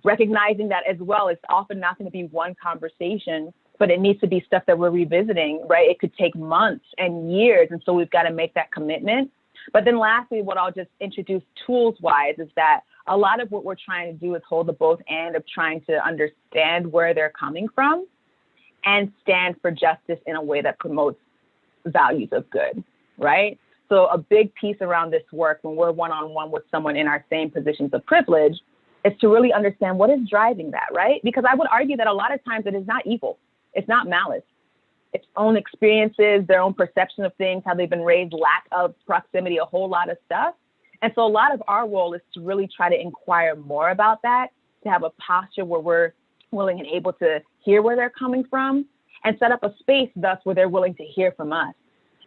recognizing that as well, it's often not going to be one conversation, but it needs to be stuff that we're revisiting, right? It could take months and years. And so we've got to make that commitment. But then lastly, what I'll just introduce tools-wise is that a lot of what we're trying to do is hold the both and of trying to understand where they're coming from and stand for justice in a way that promotes values of good, right? So a big piece around this work, when we're one-on-one with someone in our same positions of privilege, is to really understand what is driving that, right? Because I would argue that a lot of times it is not evil. It's not malice. It's own experiences, their own perception of things, how they've been raised, lack of proximity, a whole lot of stuff. And so a lot of our role is to really try to inquire more about that, to have a posture where we're willing and able to hear where they're coming from and set up a space thus where they're willing to hear from us.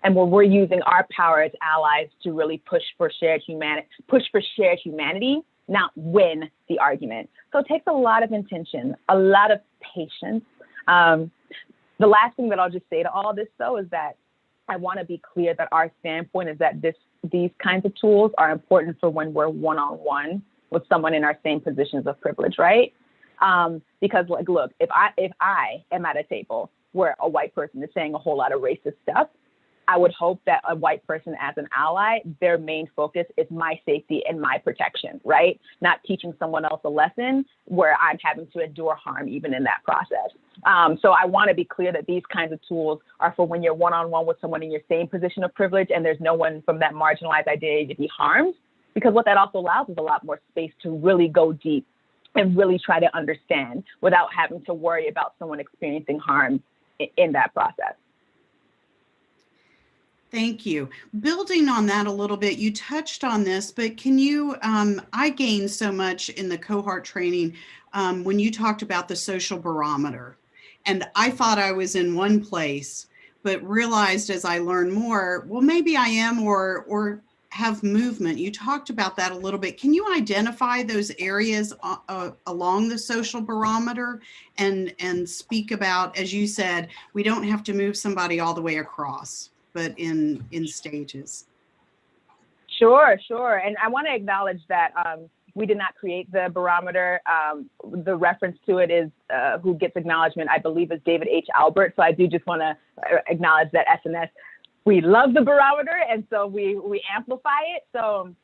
And where we're using our power as allies to really push for shared humanity, not win the argument. So it takes a lot of intention, a lot of patience. The last thing that I'll just say to all this, though, is that I want to be clear that our standpoint is that these kinds of tools are important for when we're one-on-one with someone in our same positions of privilege, right? Because, like, look, if I am at a table where a white person is saying a whole lot of racist stuff, I would hope that a white person as an ally, their main focus is my safety and my protection, right? Not teaching someone else a lesson where I'm having to endure harm even in that process. So I want to be clear that these kinds of tools are for when you're one-on-one with someone in your same position of privilege and there's no one from that marginalized identity to be harmed, because what that also allows is a lot more space to really go deep and really try to understand without having to worry about someone experiencing harm in that process. Thank you. Building on that a little bit, you touched on this, but can you, I gained so much in the cohort training when you talked about the social barometer. And I thought I was in one place, but realized as I learned more, well, maybe I am or have movement. You talked about that a little bit. Can you identify those areas along the social barometer and speak about, as you said, we don't have to move somebody all the way across, but in stages? Sure. And I want to acknowledge that we did not create the barometer. The reference to it is who gets acknowledgement, I believe, is David H. Albert. So I do just want to acknowledge that SNS, we love the barometer, and so we amplify it. So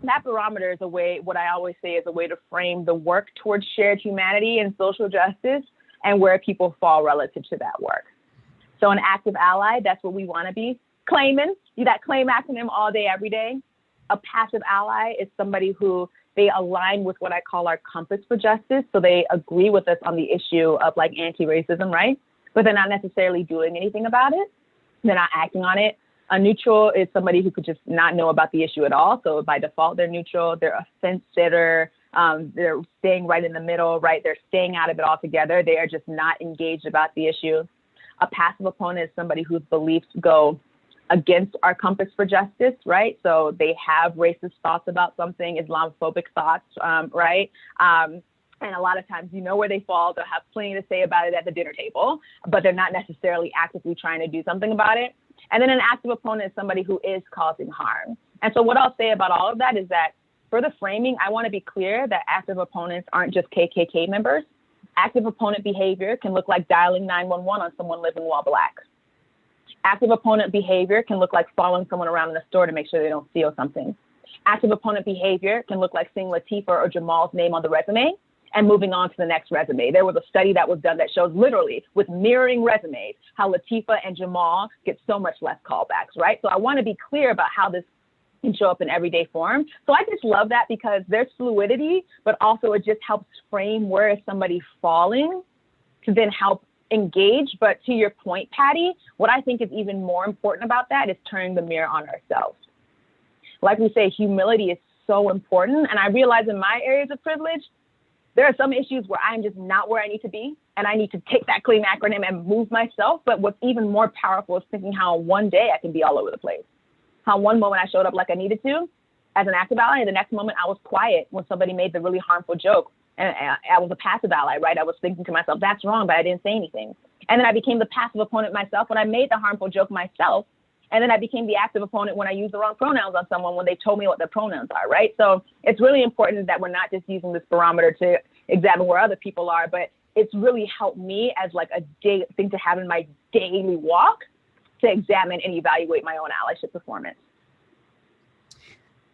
that barometer is a way, what I always say is a way to frame the work towards shared humanity and social justice and where people fall relative to that work. So an active ally, that's what we want to be. Claiming, that claim acronym all day, every day. A passive ally is somebody who they align with what I call our compass for justice. So they agree with us on the issue of like anti-racism, right? But they're not necessarily doing anything about it. They're not acting on it. A neutral is somebody who could just not know about the issue at all. So by default, they're neutral. They're a fence sitter. They're staying right in the middle, right? They're staying out of it altogether. They are just not engaged about the issue. A passive opponent is somebody whose beliefs go against our compass for justice, right? So they have racist thoughts about something, Islamophobic thoughts, right? And a lot of times, you know where they fall. They'll have plenty to say about it at the dinner table, but they're not necessarily actively trying to do something about it. And then an active opponent is somebody who is causing harm. And so what I'll say about all of that is that for the framing, I want to be clear that active opponents aren't just KKK members. Active opponent behavior can look like dialing 911 on someone living while Black. Active opponent behavior can look like following someone around in the store to make sure they don't steal something. Active opponent behavior can look like seeing Latifah or Jamal's name on the resume and moving on to the next resume. There was a study that was done that shows literally with mirroring resumes, how Latifah and Jamal get so much less callbacks, right? So I want to be clear about how this can show up in everyday form. So I just love that because there's fluidity, but also it just helps frame where is somebody falling to then help engage. But to your point, Patty, what I think is even more important about that is turning the mirror on ourselves. Like we say, humility is so important. And I realize in my areas of privilege, there are some issues where I'm just not where I need to be, and I need to take that CLAIM acronym and move myself. But what's even more powerful is thinking how one day I can be all over the place. How one moment I showed up like I needed to as an active ally, and the next moment I was quiet when somebody made the really harmful joke. And I was a passive ally, right? I was thinking to myself, that's wrong, but I didn't say anything. And then I became the passive opponent myself when I made the harmful joke myself. And then I became the active opponent when I used the wrong pronouns on someone when they told me what their pronouns are, right? So it's really important that we're not just using this barometer to examine where other people are, but it's really helped me as like a thing to have in my daily walk to examine and evaluate my own allyship performance.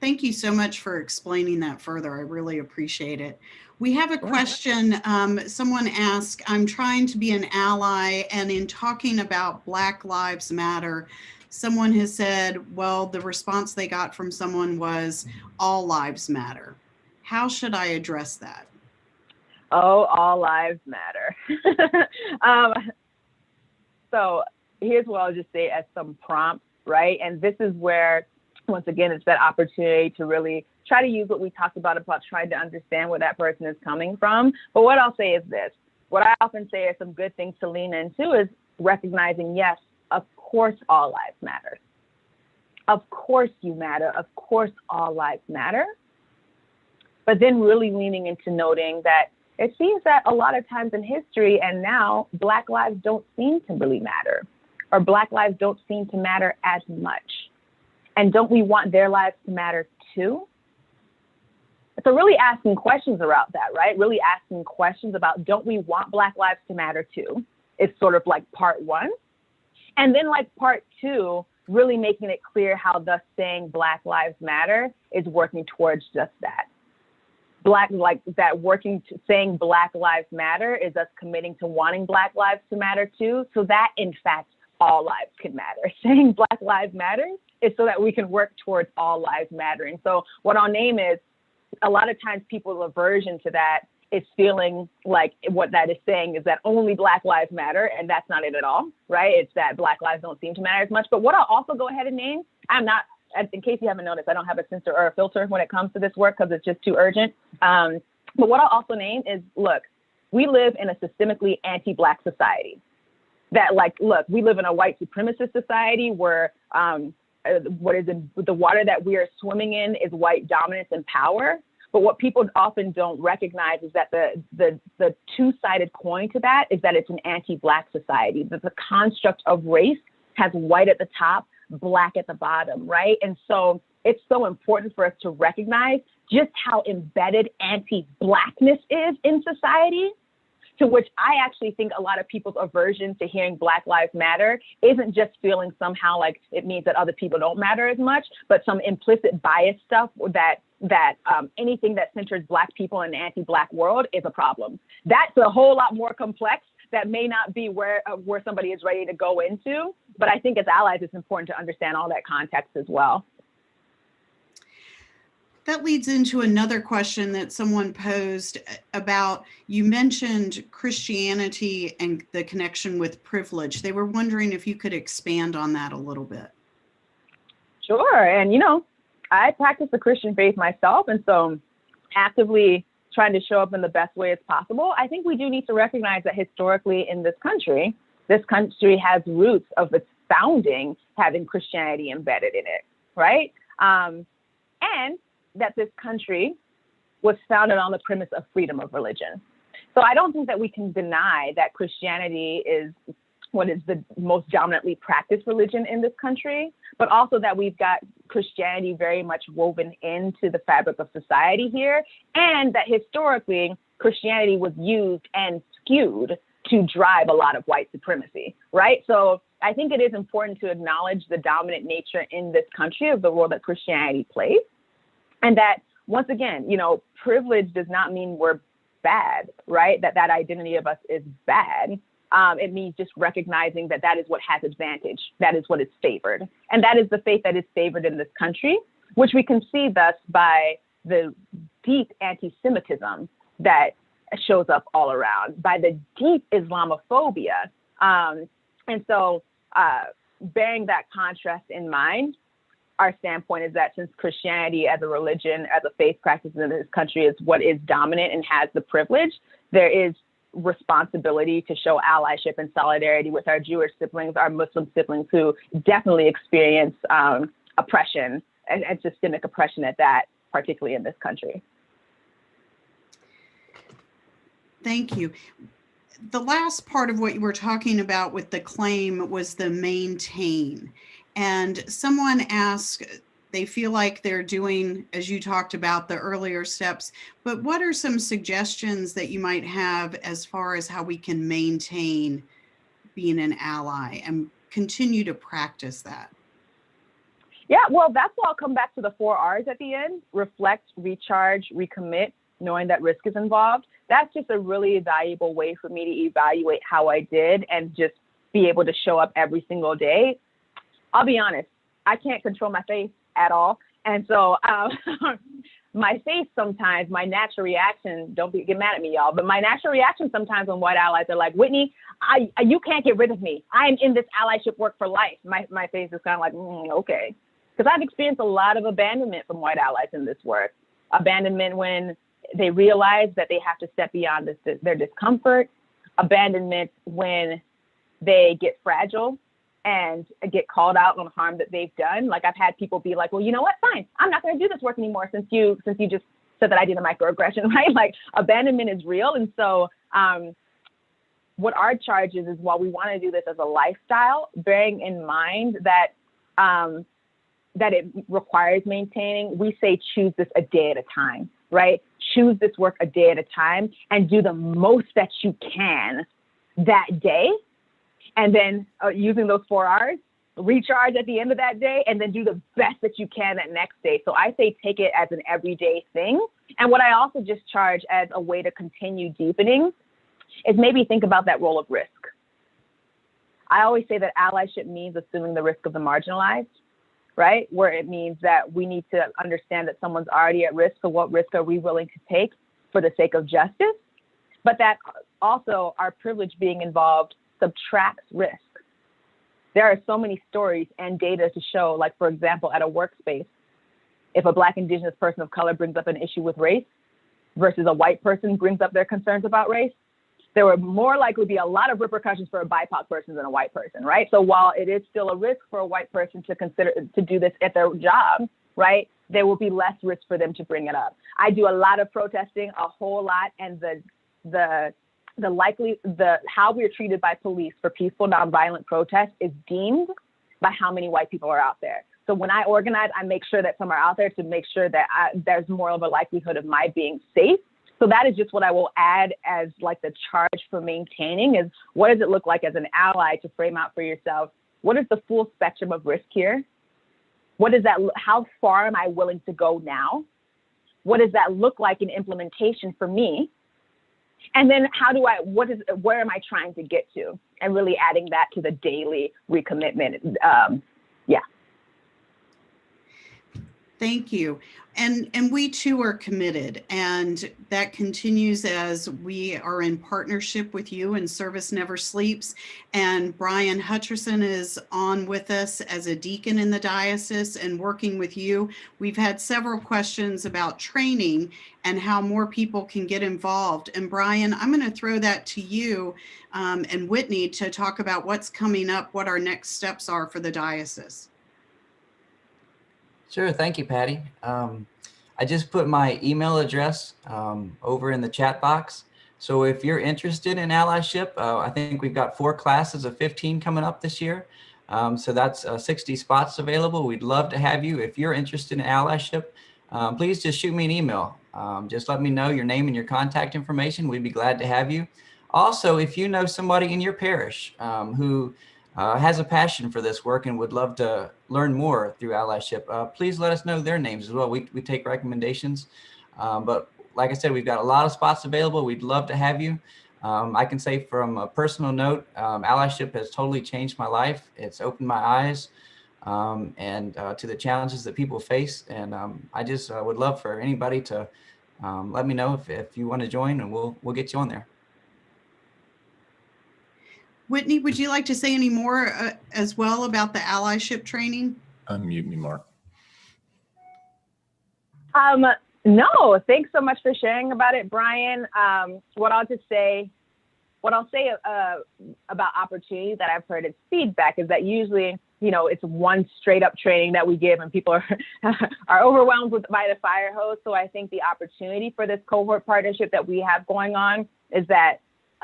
Thank you so much for explaining that further. I really appreciate it. We have a question. Someone asked, I'm trying to be an ally, and in talking about Black Lives Matter, someone has said, well, the response they got from someone was all lives matter. How should I address that? Oh, all lives matter. So here's what I'll just say as some prompts, right? And this is where, once again, it's that opportunity to really try to use what we talked about trying to understand where that person is coming from. But what I'll say is this. What I often say are some good things to lean into is recognizing, yes, of course, all lives matter. Of course you matter. Of course, all lives matter. But then really leaning into noting that it seems that a lot of times in history and now, Black lives don't seem to really matter, or Black lives don't seem to matter as much. And don't we want their lives to matter too? So really asking questions about that, right? Really asking questions about, don't we want Black lives to matter too? It's sort of like part one. And then like part two, really making it clear how thus saying Black Lives Matter is working towards just that. Saying Black Lives Matter is us committing to wanting Black lives to matter too, so that in fact, all lives can matter. Saying Black Lives Matter is so that we can work towards all lives mattering. So what I'll name is, a lot of times people's aversion to that is feeling like what that is saying is that only Black lives matter, and that's not it at all, right? It's that Black lives don't seem to matter as much. But what I'll also go ahead and name, in case you haven't noticed, I don't have a censor or a filter when it comes to this work because it's just too urgent. But what I'll also name is, look, we live in a systemically anti-Black society. We live in a white supremacist society where the water that we are swimming in is white dominance and power. But what people often don't recognize is that the two-sided coin to that is that it's an anti-Black society, that the construct of race has white at the top, Black at the bottom, right? And so it's so important for us to recognize just how embedded anti-Blackness is in society, to which I actually think a lot of people's aversion to hearing Black Lives Matter isn't just feeling somehow like it means that other people don't matter as much, but some implicit bias stuff that anything that centers Black people in an anti-Black world is a problem. That's a whole lot more complex that may not be where somebody is ready to go into. But I think as allies, it's important to understand all that context as well. That leads into another question that someone posed about, you mentioned Christianity and the connection with privilege. They were wondering if you could expand on that a little bit. Sure. And, I practice the Christian faith myself. And so actively trying to show up in the best way as possible, I think we do need to recognize that historically in this country has roots of its founding having Christianity embedded in it, right? And that this country was founded on the premise of freedom of religion. So I don't think that we can deny that Christianity is what is the most dominantly practiced religion in this country, but also that we've got Christianity very much woven into the fabric of society here, and that historically Christianity was used and skewed to drive a lot of white supremacy, right? So I think it is important to acknowledge the dominant nature in this country of the role that Christianity plays. And that, once again, you know, privilege does not mean we're bad, right? That identity of us is bad. It means just recognizing that that is what has advantage. That is what is favored. And that is the faith that is favored in this country, which we can see thus by the deep anti-Semitism that shows up all around, by the deep Islamophobia. And so bearing that contrast in mind, our standpoint is that since Christianity as a religion, as a faith practice in this country is what is dominant and has the privilege, there is responsibility to show allyship and solidarity with our Jewish siblings, our Muslim siblings who definitely experience oppression and systemic oppression at that, particularly in this country. Thank you. The last part of what you were talking about with the claim was the maintain. And someone asked, they feel like they're doing, as you talked about, the earlier steps, but what are some suggestions that you might have as far as how we can maintain being an ally and continue to practice that? Yeah, well, that's why I'll come back to the 4 R's at the end: reflect, recharge, recommit, knowing that risk is involved. That's just a really valuable way for me to evaluate how I did and just be able to show up every single day. I'll be honest, I can't control my face at all. And so my face sometimes, my natural reaction, get mad at me, y'all, but my natural reaction sometimes when white allies are like, Whitney, you can't get rid of me. I am in this allyship work for life. My face is kind of like, okay. Because I've experienced a lot of abandonment from white allies in this work. Abandonment when they realize that they have to step beyond their discomfort. Abandonment when they get fragile and get called out on harm that they've done. Like, I've had people be like, well, you know what, fine, I'm not going to do this work anymore since you just said that I did a microaggression, right? Like, abandonment is real. And so what our charge is while we want to do this as a lifestyle, bearing in mind that that it requires maintaining, we say choose this a day at a time, right? Choose this work a day at a time and do the most that you can that day. And then using those 4 R's, recharge at the end of that day, and then do the best that you can that next day. So I say take it as an everyday thing. And what I also just charge as a way to continue deepening is maybe think about that role of risk. I always say that allyship means assuming the risk of the marginalized, right? Where it means that we need to understand that someone's already at risk. So what risk are we willing to take for the sake of justice? But that also our privilege being involved subtracts risk. There are so many stories and data to show, like, for example, at a workspace, if a Black, Indigenous person of color brings up an issue with race versus a white person brings up their concerns about race, there would more likely be a lot of repercussions for a BIPOC person than a white person, right? So while it is still a risk for a white person to consider to do this at their job, right, there will be less risk for them to bring it up. I do a lot of protesting, a whole lot, and how we're treated by police for peaceful nonviolent protests is deemed by how many white people are out there. So when I organize, I make sure that some are out there to make sure that there's more of a likelihood of my being safe. So that is just what I will add as like the charge for maintaining is, what does it look like as an ally to frame out for yourself? What is the full spectrum of risk here? What is that? How far am I willing to go now? What does that look like in implementation for me? And then where am I trying to get to? And really adding that to the daily recommitment. Thank you. And we too are committed, and that continues as we are in partnership with you, and Service Never Sleeps. And Brian Hutcherson is on with us as a deacon in the diocese and working with you. We've had several questions about training and how more people can get involved. And Brian, I'm going to throw that to you and Whitney to talk about what's coming up, what our next steps are for the diocese. Sure. Thank you, Patty. I just put my email address over in the chat box. So if you're interested in allyship, I think we've got 4 classes of 15 coming up this year. So that's 60 spots available. We'd love to have you. If you're interested in allyship, please just shoot me an email. Just let me know your name and your contact information. We'd be glad to have you. Also, if you know somebody in your parish who has a passion for this work and would love to learn more through allyship, please let us know their names as well. We take recommendations. But like I said, we've got a lot of spots available. We'd love to have you. I can say from a personal note, allyship has totally changed my life. It's opened my eyes and to the challenges that people face. And I just would love for anybody to let me know if you want to join, and we'll get you on there. Whitney, would you like to say any more as well about the allyship training? Unmute me, Mark. No, thanks so much for sharing about it, Brian. What I'll say about opportunity that I've heard as feedback is that usually, it's one straight up training that we give and people are overwhelmed by the fire hose. So I think the opportunity for this cohort partnership that we have going on is that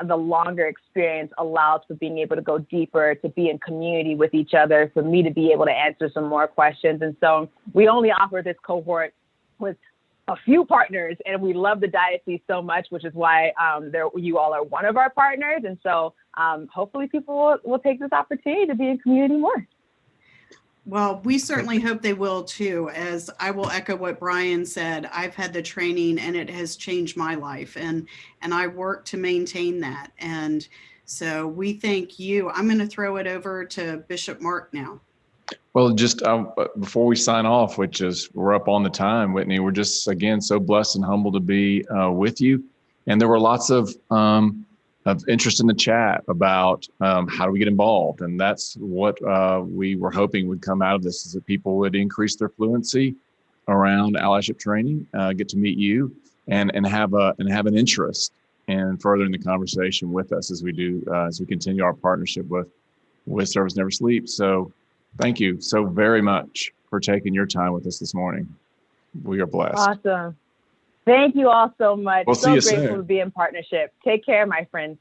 the longer experience allows for being able to go deeper, to be in community with each other, for me to be able to answer some more questions. And so we only offer this cohort with a few partners, and we love the diocese so much, which is why you all are one of our partners. And so hopefully people will take this opportunity to be in community more. Well, we certainly hope they will too, as I will echo what Brian said. I've had the training and it has changed my life, and I work to maintain that. And so we thank you. I'm going to throw it over to Bishop Mark now. Well, just before we sign off, which is we're up on the time, Whitney, we're just, again, so blessed and humbled to be with you. And there were lots of interest in the chat about how do we get involved. And that's what we were hoping would come out of this, is that people would increase their fluency around allyship training, get to meet you and have an interest in furthering the conversation with us as we do, as we continue our partnership with Service Never Sleeps. So thank you so very much for taking your time with us this morning. We are blessed. Awesome. Thank you all so much. We'll see you so grateful soon. to be in partnership. Take care, my friends.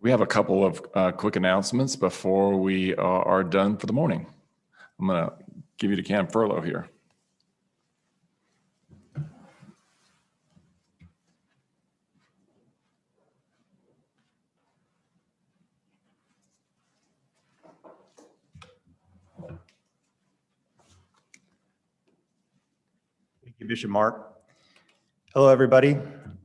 We have a couple of quick announcements before we are done for the morning. I'm going to give you to Cam Furlow here. Thank you, Bishop Mark. Hello, everybody.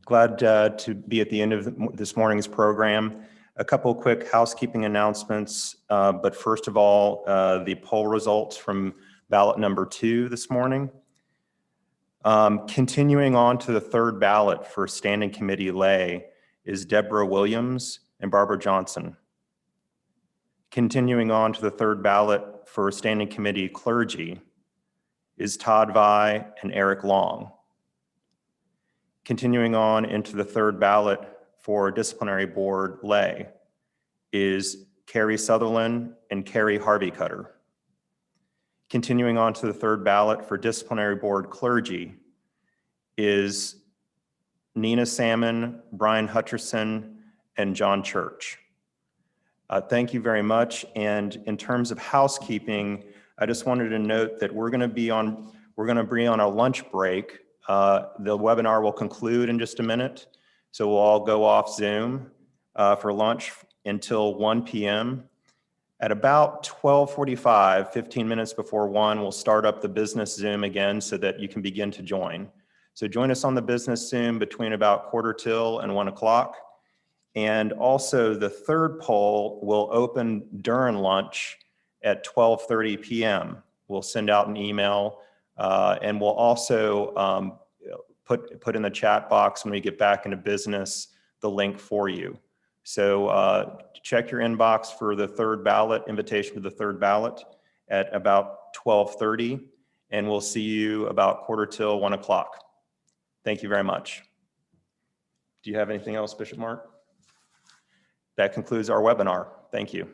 Glad to be at the end of this morning's program. A couple quick housekeeping announcements, but first of all, the poll results from ballot number 2 this morning. Continuing on to the third ballot for Standing Committee Lay is Deborah Williams and Barbara Johnson. Continuing on to the third ballot for Standing Committee Clergy is Todd Vi and Eric Long. Continuing on into the third ballot for Disciplinary Board Lay is Carrie Sutherland and Carrie Harvey Cutter. Continuing on to the third ballot for Disciplinary Board Clergy is Nina Salmon, Brian Hutcherson, and John Church. Thank you very much. And in terms of housekeeping, I just wanted to note that we're going to be on a lunch break. The webinar will conclude in just a minute. So we'll all go off Zoom for lunch until 1 p.m. At about 12:45, 15 minutes before 1, we'll start up the business Zoom again so that you can begin to join. So join us on the business Zoom between about 12:45 and 1 o'clock. And also the third poll will open during lunch at 12:30 p.m. We'll send out an email and we'll also put in the chat box when we get back into business the link for you. So check your inbox for the third ballot, invitation to the third ballot at about 12:30, and we'll see you about 1 o'clock. Thank you very much. Do you have anything else, Bishop Mark? That concludes our webinar. Thank you.